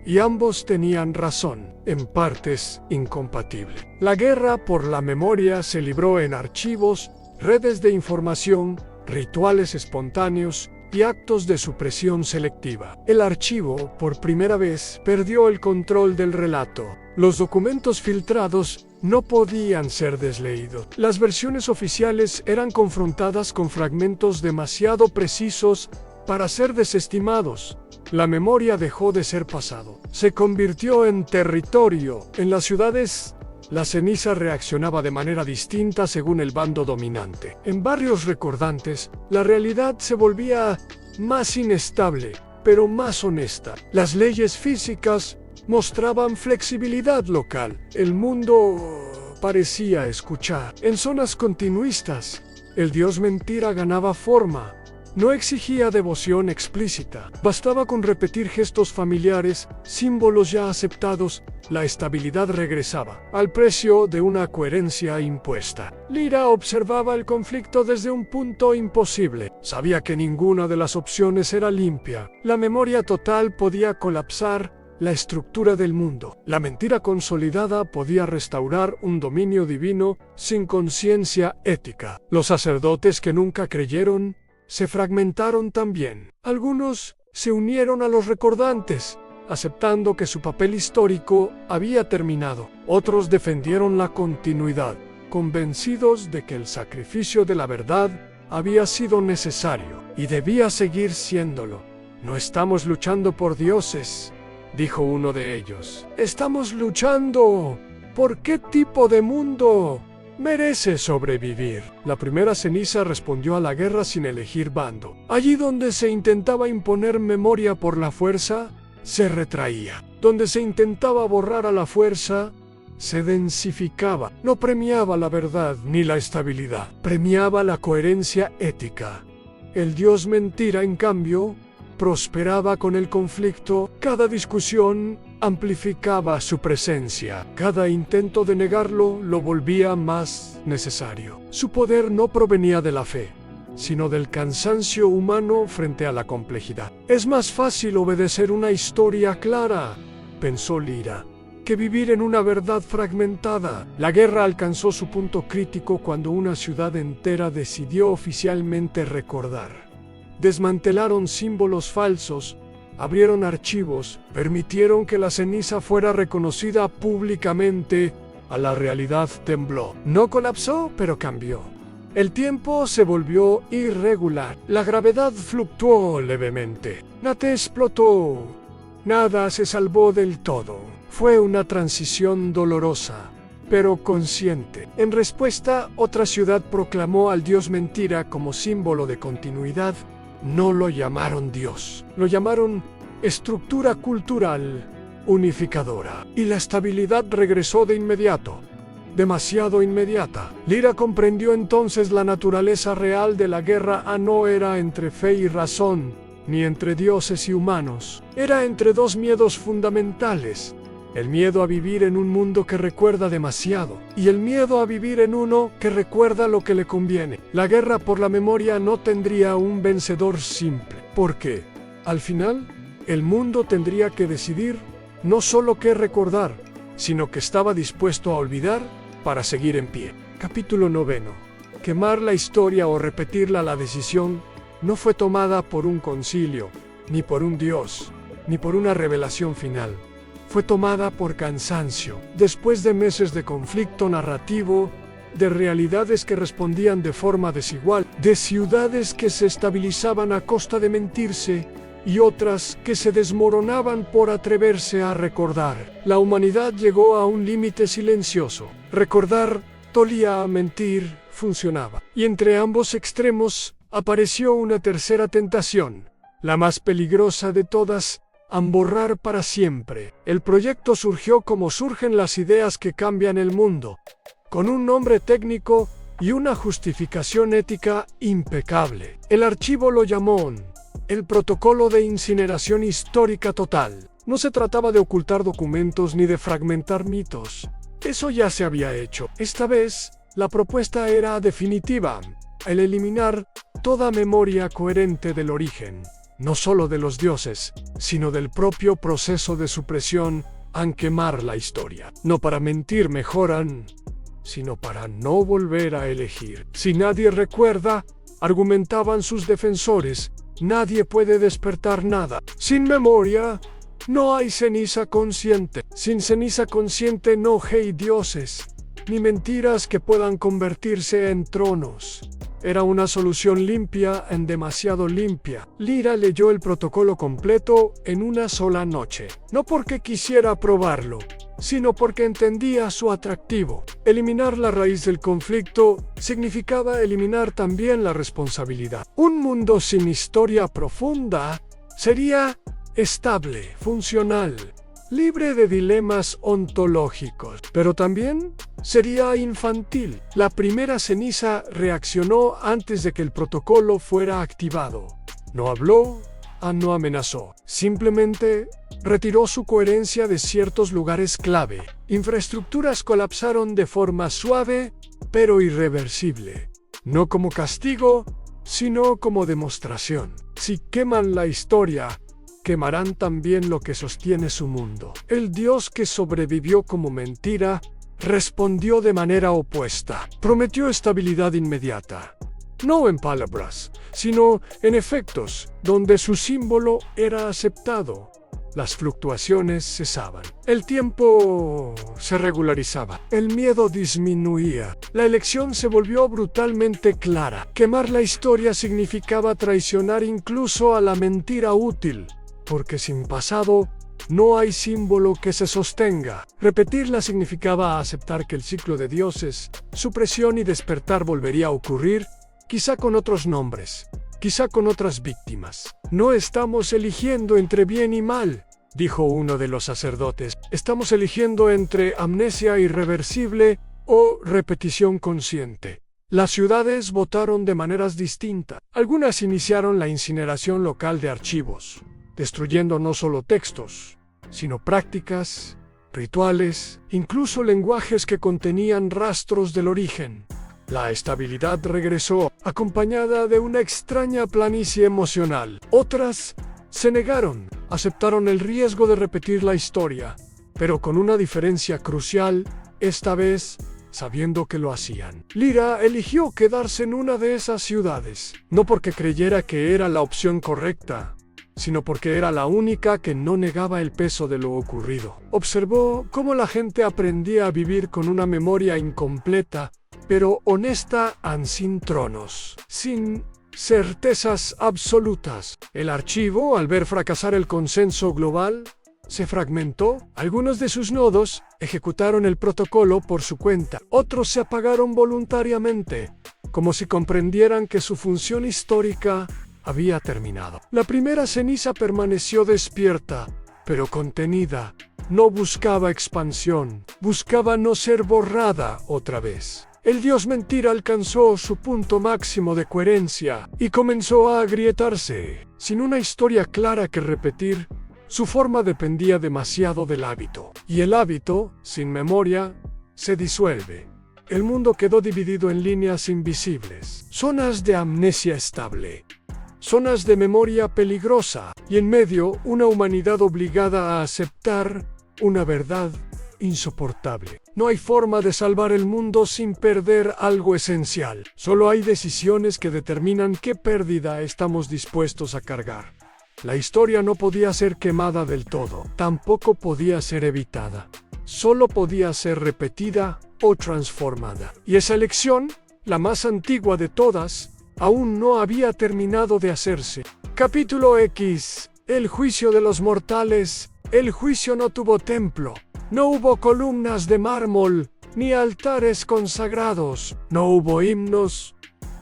Speaker 1: y ambos tenían razón, en partes incompatibles. La guerra por la memoria se libró en archivos, redes de información, rituales espontáneos y actos de supresión selectiva. El archivo, por primera vez, perdió el control del relato. Los documentos filtrados no podían ser desleídos. Las versiones oficiales eran confrontadas con fragmentos demasiado precisos para ser desestimados. La memoria dejó de ser pasado. Se convirtió en territorio. En las ciudades, la ceniza reaccionaba de manera distinta según el bando dominante. En barrios recordantes, la realidad se volvía más inestable, pero más honesta. Las leyes físicas mostraban flexibilidad local. El mundo parecía escuchar. En zonas continuistas, el dios mentira ganaba forma. No exigía devoción explícita. Bastaba con repetir gestos familiares, símbolos ya aceptados. La estabilidad regresaba, al precio de una coherencia impuesta. Lyra observaba el conflicto desde un punto imposible. Sabía que ninguna de las opciones era limpia. La memoria total podía colapsar la estructura del mundo. La mentira consolidada podía restaurar un dominio divino sin conciencia ética. Los sacerdotes que nunca creyeron se fragmentaron también. Algunos se unieron a los recordantes, aceptando que su papel histórico había terminado. Otros defendieron la continuidad, convencidos de que el sacrificio de la verdad había sido necesario y debía seguir siéndolo. No estamos luchando por dioses, dijo uno de ellos. Estamos luchando por qué tipo de mundo merece sobrevivir. La primera ceniza respondió a la guerra sin elegir bando. Allí donde se intentaba imponer memoria por la fuerza, se retraía. Donde se intentaba borrar a la fuerza, se densificaba. No premiaba la verdad ni la estabilidad. Premiaba la coherencia ética. El dios mentira, en cambio, prosperaba con el conflicto. Cada discusión amplificaba su presencia. Cada intento de negarlo lo volvía más necesario. Su poder no provenía de la fe, sino del cansancio humano frente a la complejidad. Es más fácil obedecer una historia clara, pensó Lyra, que vivir en una verdad fragmentada. La guerra alcanzó su punto crítico cuando una ciudad entera decidió oficialmente recordar. Desmantelaron símbolos falsos, abrieron archivos, permitieron que la ceniza fuera reconocida públicamente. A la realidad tembló. No colapsó, pero cambió. El tiempo se volvió irregular. La gravedad fluctuó levemente. Nada explotó. Nada se salvó del todo. Fue una transición dolorosa, pero consciente. En respuesta, otra ciudad proclamó al dios mentira como símbolo de continuidad. No lo llamaron Dios, lo llamaron estructura cultural unificadora. Y la estabilidad regresó de inmediato, demasiado inmediata. Lyra comprendió entonces la naturaleza real de la guerra. No era entre fe y razón, ni entre dioses y humanos. Era entre dos miedos fundamentales. El miedo a vivir en un mundo que recuerda demasiado, y el miedo a vivir en uno que recuerda lo que le conviene. La guerra por la memoria no tendría un vencedor simple, porque, al final, el mundo tendría que decidir no solo qué recordar, sino que estaba dispuesto a olvidar para seguir en pie. Capítulo 9. Quemar la historia o repetirla. La decisión no fue tomada por un concilio, ni por un dios, ni por una revelación final. Fue tomada por cansancio, después de meses de conflicto narrativo, de realidades que respondían de forma desigual, de ciudades que se estabilizaban a costa de mentirse y otras que se desmoronaban por atreverse a recordar. La humanidad llegó a un límite silencioso. Recordar dolía, a mentir funcionaba. Y entre ambos extremos apareció una tercera tentación, la más peligrosa de todas: borrar para siempre. El proyecto surgió como surgen las ideas que cambian el mundo, con un nombre técnico y una justificación ética impecable. El archivo lo llamó el Protocolo de Incineración Histórica Total. No se trataba de ocultar documentos ni de fragmentar mitos. Eso ya se había hecho. Esta vez, la propuesta era definitiva: el eliminar toda memoria coherente del origen, no solo de los dioses, sino del propio proceso de supresión al quemar la historia. No para mentir mejoran, sino para no volver a elegir. Si nadie recuerda, argumentaban sus defensores, nadie puede despertar nada. Sin memoria, no hay ceniza consciente. Sin ceniza consciente no hay dioses, ni mentiras que puedan convertirse en tronos. Era una solución limpia en demasiado limpia. Lyra leyó el protocolo completo en una sola noche. No porque quisiera probarlo, sino porque entendía su atractivo. Eliminar la raíz del conflicto significaba eliminar también la responsabilidad. Un mundo sin historia profunda sería estable, funcional, libre de dilemas ontológicos, pero también sería infantil. La primera ceniza reaccionó antes de que el protocolo fuera activado. No habló, no amenazó. Simplemente retiró su coherencia de ciertos lugares clave. Infraestructuras colapsaron de forma suave, pero irreversible. No como castigo, sino como demostración. Si queman la historia, quemarán también lo que sostiene su mundo. El Dios que sobrevivió como mentira respondió de manera opuesta. Prometió estabilidad inmediata, no en palabras, sino en efectos, donde su símbolo era aceptado. Las fluctuaciones cesaban. El tiempo se regularizaba. El miedo disminuía. La elección se volvió brutalmente clara. Quemar la historia significaba traicionar incluso a la mentira útil, porque sin pasado no hay símbolo que se sostenga. Repetirla significaba aceptar que el ciclo de dioses, supresión y despertar volvería a ocurrir, quizá con otros nombres, quizá con otras víctimas. No estamos eligiendo entre bien y mal, dijo uno de los sacerdotes. Estamos eligiendo entre amnesia irreversible o repetición consciente. Las ciudades votaron de maneras distintas. Algunas iniciaron la incineración local de archivos, destruyendo no solo textos, sino prácticas, rituales, incluso lenguajes que contenían rastros del origen. La estabilidad regresó, acompañada de una extraña planicie emocional. Otras se negaron, aceptaron el riesgo de repetir la historia, pero con una diferencia crucial, esta vez sabiendo que lo hacían. Lyra eligió quedarse en una de esas ciudades, no porque creyera que era la opción correcta, sino porque era la única que no negaba el peso de lo ocurrido. Observó cómo la gente aprendía a vivir con una memoria incompleta, pero honesta y sin tronos, sin certezas absolutas. El archivo, al ver fracasar el consenso global, se fragmentó. Algunos de sus nodos ejecutaron el protocolo por su cuenta. Otros se apagaron voluntariamente, como si comprendieran que su función histórica había terminado. La primera ceniza permaneció despierta, pero contenida. No buscaba expansión, buscaba no ser borrada otra vez. El dios mentira alcanzó su punto máximo de coherencia y comenzó a agrietarse. Sin una historia clara que repetir, su forma dependía demasiado del hábito. Y el hábito, sin memoria, se disuelve. El mundo quedó dividido en líneas invisibles, zonas de amnesia estable, zonas de memoria peligrosa, y en medio una humanidad obligada a aceptar una verdad insoportable. No hay forma de salvar el mundo sin perder algo esencial. Solo hay decisiones que determinan qué pérdida estamos dispuestos a cargar. La historia no podía ser quemada del todo, tampoco podía ser evitada. Solo podía ser repetida o transformada. Y esa lección, la más antigua de todas, aún no había terminado de hacerse. Capítulo X. El juicio de los mortales. El juicio no tuvo templo. No hubo columnas de mármol, ni altares consagrados. No hubo himnos,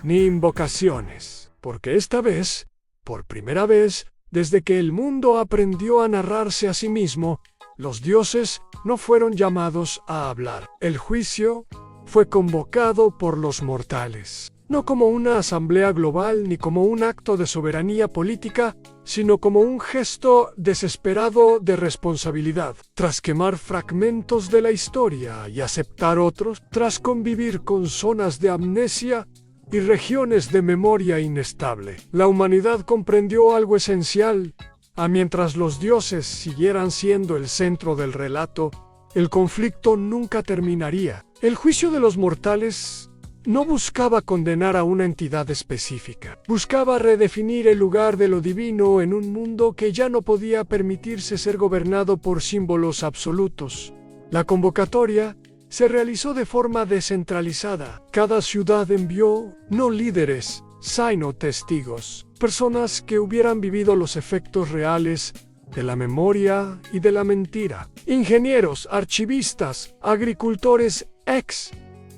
Speaker 1: ni invocaciones. Porque esta vez, por primera vez, desde que el mundo aprendió a narrarse a sí mismo, los dioses no fueron llamados a hablar. El juicio fue convocado por los mortales. No como una asamblea global ni como un acto de soberanía política, sino como un gesto desesperado de responsabilidad. Tras quemar fragmentos de la historia y aceptar otros, tras convivir con zonas de amnesia y regiones de memoria inestable, la humanidad comprendió algo esencial. Mientras los dioses siguieran siendo el centro del relato, el conflicto nunca terminaría. El juicio de los mortales no buscaba condenar a una entidad específica. Buscaba redefinir el lugar de lo divino en un mundo que ya no podía permitirse ser gobernado por símbolos absolutos. La convocatoria se realizó de forma descentralizada. Cada ciudad envió no líderes, sino testigos, personas que hubieran vivido los efectos reales de la memoria y de la mentira. Ingenieros, archivistas, agricultores,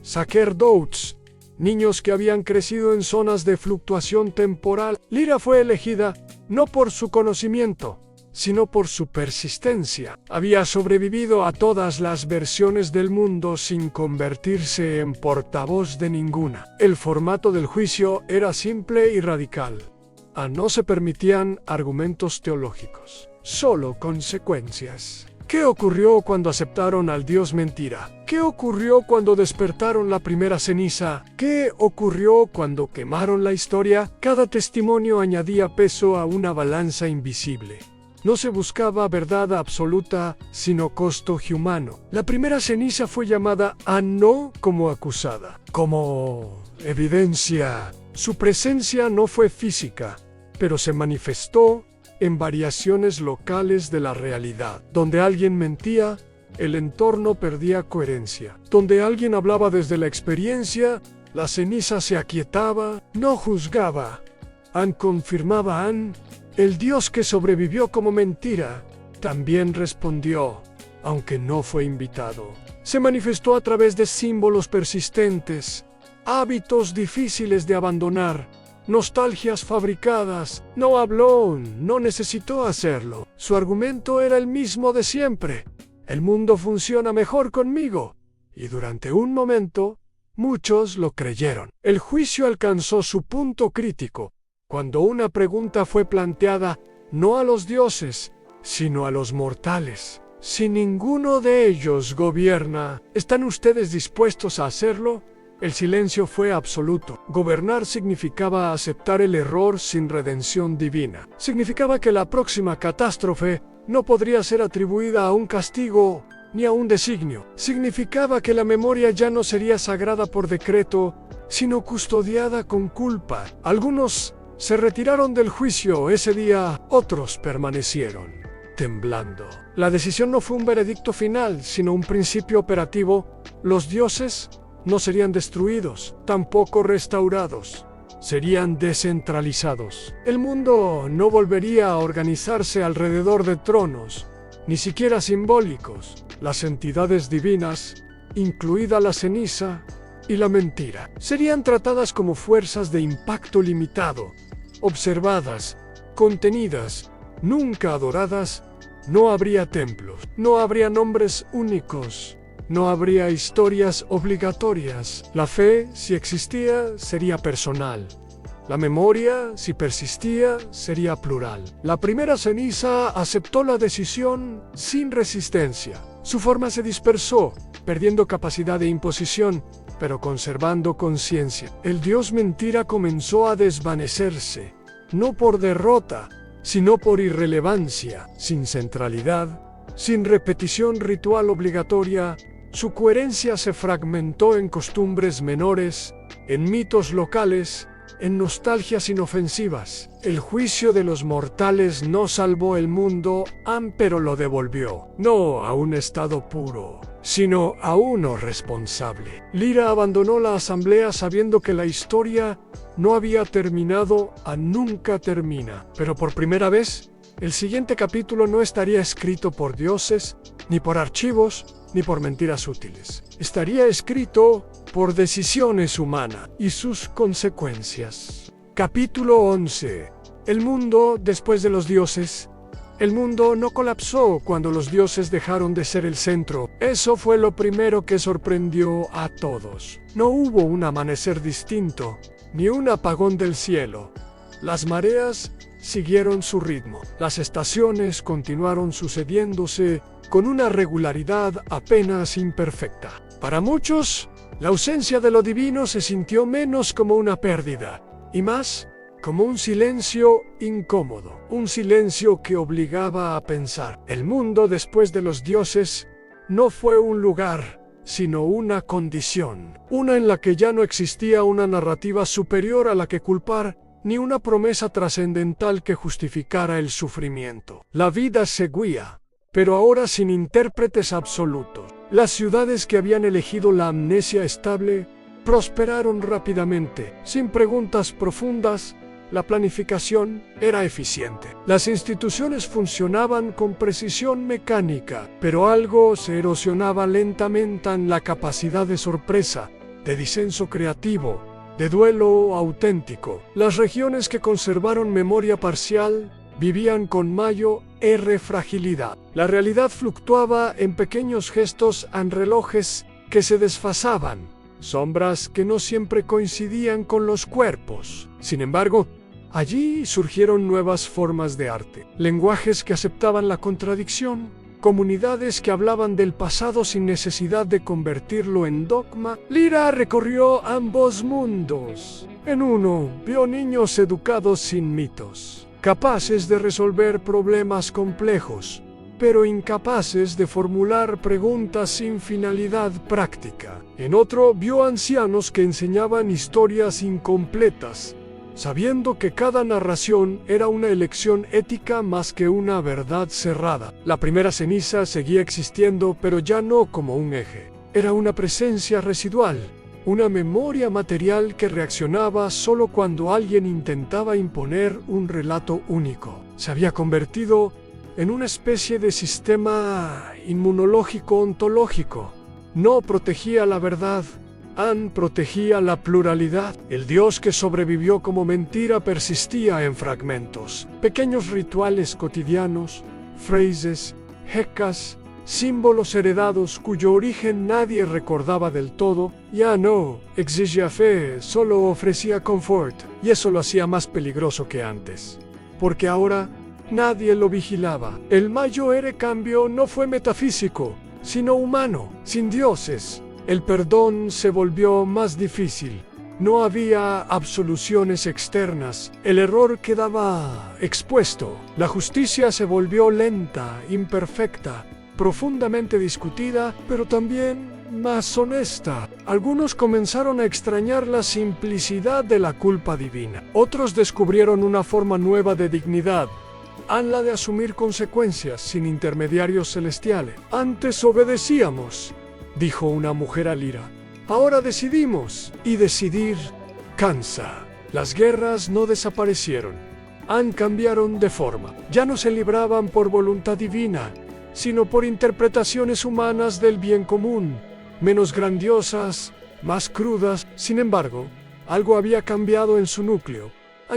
Speaker 1: sacerdotes, niños que habían crecido en zonas de fluctuación temporal. Lyra fue elegida no por su conocimiento, sino por su persistencia. Había sobrevivido a todas las versiones del mundo sin convertirse en portavoz de ninguna. El formato del juicio era simple y radical. No se permitían argumentos teológicos, solo consecuencias. ¿Qué ocurrió cuando aceptaron al dios mentira? ¿Qué ocurrió cuando despertaron la primera ceniza? ¿Qué ocurrió cuando quemaron la historia? Cada testimonio añadía peso a una balanza invisible. No se buscaba verdad absoluta, sino costo humano. La primera ceniza fue llamada no como acusada, como evidencia. Su presencia no fue física, pero se manifestó en variaciones locales de la realidad. Donde alguien mentía, el entorno perdía coherencia. Donde alguien hablaba desde la experiencia, la ceniza se aquietaba, no juzgaba. Confirmaba el Dios que sobrevivió como mentira, también respondió, aunque no fue invitado. Se manifestó a través de símbolos persistentes, hábitos difíciles de abandonar, nostalgias fabricadas. No habló, no necesitó hacerlo. Su argumento era el mismo de siempre. El mundo funciona mejor conmigo. Y durante un momento, muchos lo creyeron. El juicio alcanzó su punto crítico cuando una pregunta fue planteada no a los dioses, sino a los mortales. Si ninguno de ellos gobierna, ¿están ustedes dispuestos a hacerlo? El silencio fue absoluto. Gobernar significaba aceptar el error sin redención divina. Significaba que la próxima catástrofe no podría ser atribuida a un castigo ni a un designio. Significaba que la memoria ya no sería sagrada por decreto, sino custodiada con culpa. Algunos se retiraron del juicio ese día, otros permanecieron, temblando. La decisión no fue un veredicto final, sino un principio operativo. Los dioses no serían destruidos, tampoco restaurados. Serían descentralizados. El mundo no volvería a organizarse alrededor de tronos, ni siquiera simbólicos. Las entidades divinas, incluida la ceniza y la mentira, serían tratadas como fuerzas de impacto limitado, observadas, contenidas, nunca adoradas. No habría templos, no habría nombres únicos, no habría historias obligatorias. La fe, si existía, sería personal. La memoria, si persistía, sería plural. La primera ceniza aceptó la decisión sin resistencia. Su forma se dispersó, perdiendo capacidad de imposición, pero conservando conciencia. El dios mentira comenzó a desvanecerse, no por derrota, sino por irrelevancia. Sin centralidad, sin repetición ritual obligatoria, su coherencia se fragmentó en costumbres menores, en mitos locales, en nostalgias inofensivas. El juicio de los mortales no salvó el mundo, pero lo devolvió, no a un estado puro, sino a uno responsable. Lyra abandonó la asamblea sabiendo que la historia no había terminado, nunca termina. Pero por primera vez, el siguiente capítulo no estaría escrito por dioses, ni por archivos, ni por mentiras útiles. Estaría escrito por decisiones humanas y sus consecuencias. Capítulo 11. El mundo después de los dioses. El mundo no colapsó cuando los dioses dejaron de ser el centro. Eso fue lo primero que sorprendió a todos. No hubo un amanecer distinto, ni un apagón del cielo. Las mareas siguieron su ritmo. Las estaciones continuaron sucediéndose con una regularidad apenas imperfecta. Para muchos, la ausencia de lo divino se sintió menos como una pérdida, y más como un silencio incómodo, un silencio que obligaba a pensar. El mundo después de los dioses no fue un lugar, sino una condición, una en la que ya no existía una narrativa superior a la que culpar, ni una promesa trascendental que justificara el sufrimiento. La vida seguía, pero ahora sin intérpretes absolutos. Las ciudades que habían elegido la amnesia estable prosperaron rápidamente, sin preguntas profundas. La planificación era eficiente. Las instituciones funcionaban con precisión mecánica, pero algo se erosionaba lentamente en la capacidad de sorpresa, de disenso creativo, de duelo auténtico. Las regiones que conservaron memoria parcial vivían con mayor fragilidad. La realidad fluctuaba en pequeños gestos, en relojes que se desfasaban, sombras que no siempre coincidían con los cuerpos. Sin embargo, allí surgieron nuevas formas de arte, lenguajes que aceptaban la contradicción, comunidades que hablaban del pasado sin necesidad de convertirlo en dogma. Lyra recorrió ambos mundos. En uno, vio niños educados sin mitos, capaces de resolver problemas complejos, pero incapaces de formular preguntas sin finalidad práctica. En otro, vio ancianos que enseñaban historias incompletas, sabiendo que cada narración era una elección ética más que una verdad cerrada. La primera ceniza seguía existiendo, pero ya no como un eje. Era una presencia residual, una memoria material que reaccionaba solo cuando alguien intentaba imponer un relato único. Se había convertido en una especie de sistema inmunológico ontológico. No protegía la verdad, protegía la pluralidad. El Dios que sobrevivió como mentira persistía en fragmentos, pequeños rituales cotidianos, frases, hecas, símbolos heredados cuyo origen nadie recordaba del todo. Ya no exigía fe, solo ofrecía confort, y eso lo hacía más peligroso que antes, porque ahora nadie lo vigilaba. El mayor cambio no fue metafísico, sino humano. Sin dioses, el perdón se volvió más difícil. No había absoluciones externas. El error quedaba expuesto. La justicia se volvió lenta, imperfecta, profundamente discutida, pero también más honesta. Algunos comenzaron a extrañar la simplicidad de la culpa divina. Otros descubrieron una forma nueva de dignidad, la de asumir consecuencias sin intermediarios celestiales. Antes obedecíamos, dijo una mujer a Lyra. Ahora decidimos, y decidir cansa. Las guerras no desaparecieron, cambiaron de forma. Ya no se libraban por voluntad divina, sino por interpretaciones humanas del bien común, menos grandiosas, más crudas. Sin embargo, algo había cambiado en su núcleo.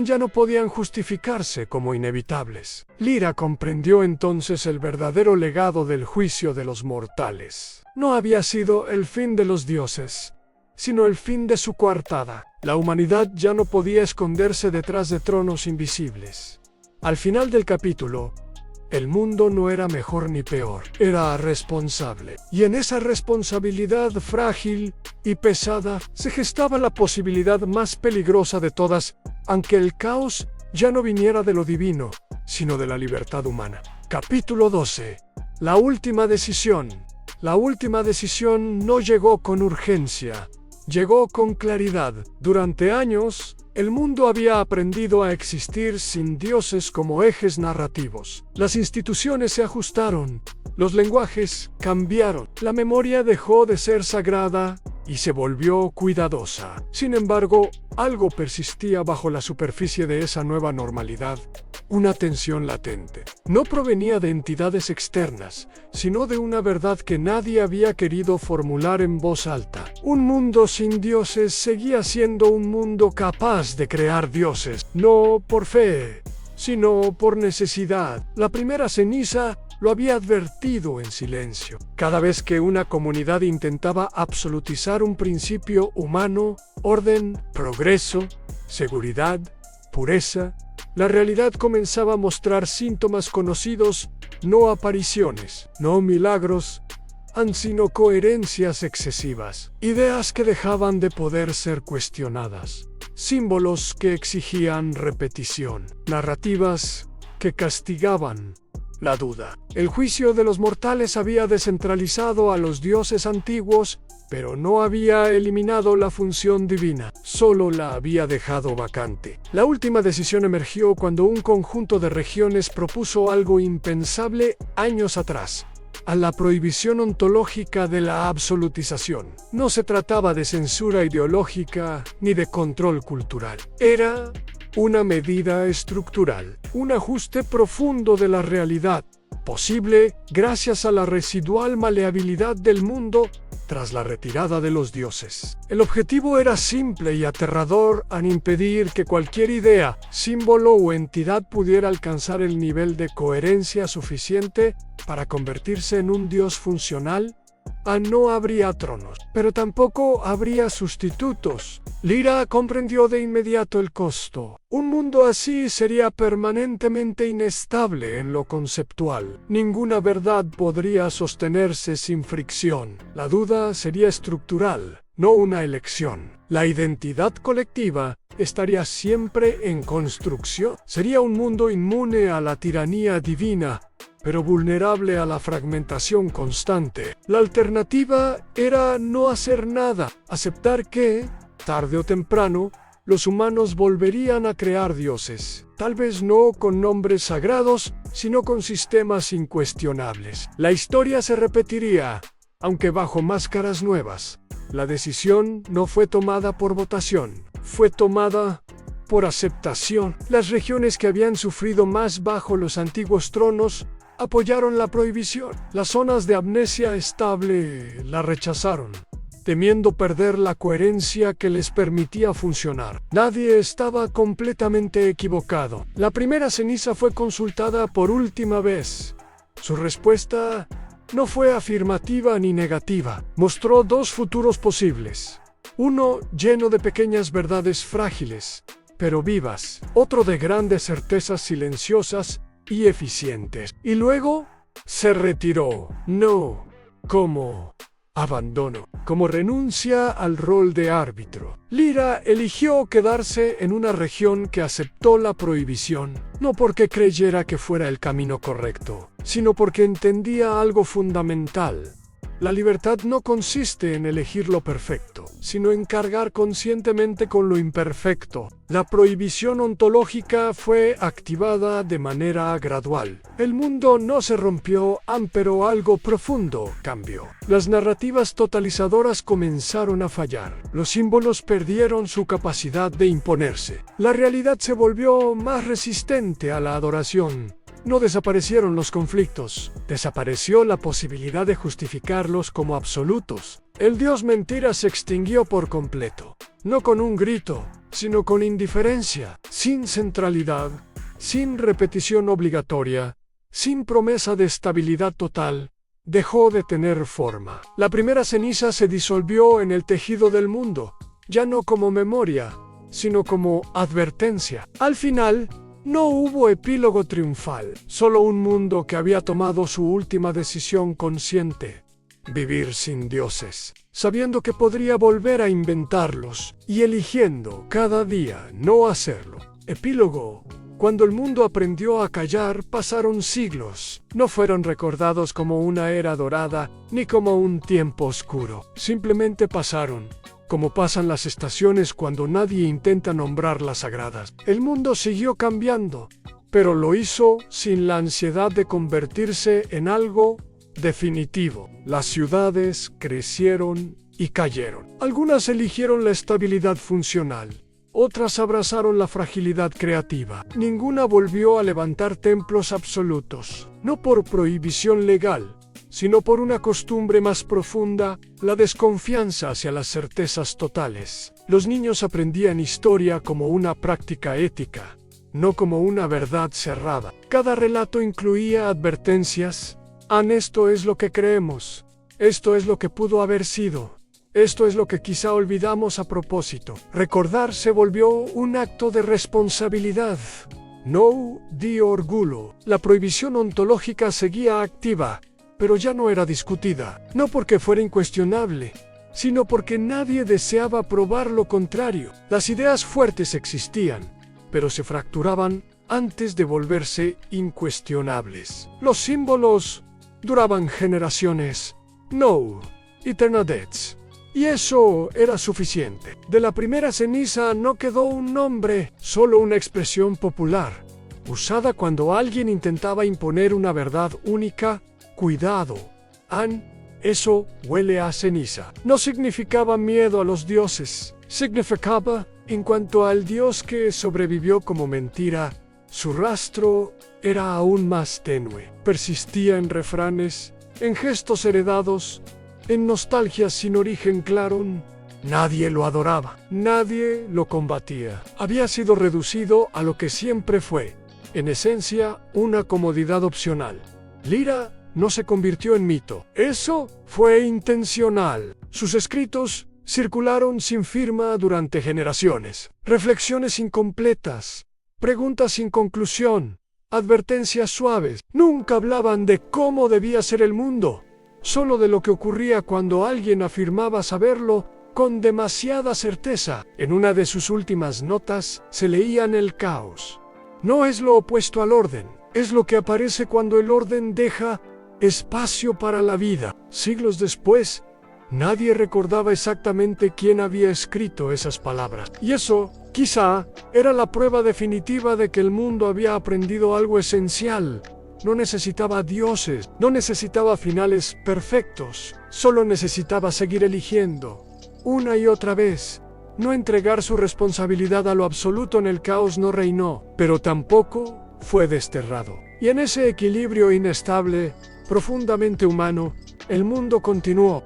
Speaker 1: Ya no podían justificarse como inevitables. Lyra comprendió entonces el verdadero legado del juicio de los mortales. No había sido el fin de los dioses, sino el fin de su coartada. La humanidad ya no podía esconderse detrás de tronos invisibles. Al final del capítulo, el mundo no era mejor ni peor, era responsable. Y en esa responsabilidad frágil y pesada se gestaba la posibilidad más peligrosa de todas, aunque el caos ya no viniera de lo divino, sino de la libertad humana. Capítulo 12. La última decisión. La última decisión no llegó con urgencia, llegó con claridad. Durante años, el mundo había aprendido a existir sin dioses como ejes narrativos. Las instituciones se ajustaron, los lenguajes cambiaron, la memoria dejó de ser sagrada y se volvió cuidadosa. Sin embargo, algo persistía bajo la superficie de esa nueva normalidad, una tensión latente. No provenía de entidades externas, sino de una verdad que nadie había querido formular en voz alta. Un mundo sin dioses seguía siendo un mundo capaz de crear dioses, no por fe, sino por necesidad. La primera ceniza lo había advertido en silencio. Cada vez que una comunidad intentaba absolutizar un principio humano, orden, progreso, seguridad, pureza, la realidad comenzaba a mostrar síntomas conocidos, no apariciones, no milagros, sino coherencias excesivas, ideas que dejaban de poder ser cuestionadas, símbolos que exigían repetición, narrativas que castigaban la duda. El juicio de los mortales había descentralizado a los dioses antiguos, pero no había eliminado la función divina, solo la había dejado vacante. La última decisión emergió cuando un conjunto de regiones propuso algo impensable años atrás: a la prohibición ontológica de la absolutización. No se trataba de censura ideológica ni de control cultural. Era una medida estructural, un ajuste profundo de la realidad, posible gracias a la residual maleabilidad del mundo tras la retirada de los dioses. El objetivo era simple y aterrador: al impedir que cualquier idea, símbolo o entidad pudiera alcanzar el nivel de coherencia suficiente para convertirse en un dios funcional. No habría tronos, pero tampoco habría sustitutos. Lyra comprendió de inmediato el costo. Un mundo así sería permanentemente inestable en lo conceptual. Ninguna verdad podría sostenerse sin fricción. La duda sería estructural, no una elección. La identidad colectiva estaría siempre en construcción. Sería un mundo inmune a la tiranía divina, pero vulnerable a la fragmentación constante. La alternativa era no hacer nada, aceptar que, tarde o temprano, los humanos volverían a crear dioses, tal vez no con nombres sagrados, sino con sistemas incuestionables. La historia se repetiría, aunque bajo máscaras nuevas. La decisión no fue tomada por votación, fue tomada por aceptación. Las regiones que habían sufrido más bajo los antiguos tronos apoyaron la prohibición. Las zonas de amnesia estable la rechazaron, temiendo perder la coherencia que les permitía funcionar. Nadie estaba completamente equivocado. La primera ceniza fue consultada por última vez. Su respuesta no fue afirmativa ni negativa. Mostró dos futuros posibles: uno lleno de pequeñas verdades frágiles, pero vivas; otro de grandes certezas silenciosas y eficientes. Y luego se retiró, no como abandono, como renuncia al rol de árbitro. Lyra eligió quedarse en una región que aceptó la prohibición, no porque creyera que fuera el camino correcto, sino porque entendía algo fundamental: La libertad no consiste en elegir lo perfecto, sino en cargar conscientemente con lo imperfecto. La prohibición ontológica fue activada de manera gradual. El mundo no se rompió, pero algo profundo cambió. Las narrativas totalizadoras comenzaron a fallar. Los símbolos perdieron su capacidad de imponerse. La realidad se volvió más resistente a la adoración. No desaparecieron los conflictos, desapareció la posibilidad de justificarlos como absolutos. El dios mentira se extinguió por completo, no con un grito, sino con indiferencia, sin centralidad, sin repetición obligatoria, sin promesa de estabilidad total. Dejó de tener forma. La primera ceniza se disolvió en el tejido del mundo, ya no como memoria, sino como advertencia. Al final, no hubo epílogo triunfal, solo un mundo que había tomado su última decisión consciente: vivir sin dioses, sabiendo que podría volver a inventarlos y eligiendo cada día no hacerlo. Epílogo: cuando el mundo aprendió a callar, pasaron siglos. No fueron recordados como una era dorada ni como un tiempo oscuro. Simplemente pasaron. como pasan las estaciones cuando nadie intenta nombrar las sagradas. El mundo siguió cambiando, pero lo hizo sin la ansiedad de convertirse en algo definitivo. Las ciudades crecieron y cayeron. Algunas eligieron la estabilidad funcional, otras abrazaron la fragilidad creativa. Ninguna volvió a levantar templos absolutos, no por prohibición legal, sino por una costumbre más profunda, la desconfianza hacia las certezas totales. Los niños aprendían historia como una práctica ética, no como una verdad cerrada. Cada relato incluía advertencias. Esto es lo que creemos. Esto es lo que pudo haber sido. Esto es lo que quizá olvidamos a propósito. Recordar se volvió un acto de responsabilidad, no de orgullo. La prohibición ontológica seguía activa, pero ya no era discutida, no porque fuera incuestionable, sino porque nadie deseaba probar lo contrario. Las ideas fuertes existían, pero se fracturaban antes de volverse incuestionables. Los símbolos duraban generaciones, no eternidades. Y eso era suficiente. De la primera ceniza no quedó un nombre, solo una expresión popular, usada cuando alguien intentaba imponer una verdad única. Cuidado, eso huele a ceniza. No significaba miedo a los dioses, significaba, en cuanto al dios que sobrevivió como mentira, su rastro era aún más tenue. Persistía en refranes, en gestos heredados, en nostalgias sin origen claro. Nadie lo adoraba, nadie lo combatía. Había sido reducido a lo que siempre fue, en esencia, una comodidad opcional. Lira no se convirtió en mito. Eso fue intencional. Sus escritos circularon sin firma durante generaciones. Reflexiones incompletas, preguntas sin conclusión, advertencias suaves. Nunca hablaban de cómo debía ser el mundo, solo de lo que ocurría cuando alguien afirmaba saberlo con demasiada certeza. En una de sus últimas notas se leían el caos. No es lo opuesto al orden, es lo que aparece cuando el orden deja espacio para la vida. Siglos después, nadie recordaba exactamente quién había escrito esas palabras. Y eso, quizá, era la prueba definitiva de que el mundo había aprendido algo esencial. No necesitaba dioses, no necesitaba finales perfectos, solo necesitaba seguir eligiendo, una y otra vez. No entregar su responsabilidad a lo absoluto. En el caos no reinó, pero tampoco fue desterrado. Y en ese equilibrio inestable, profundamente humano, el mundo continuó.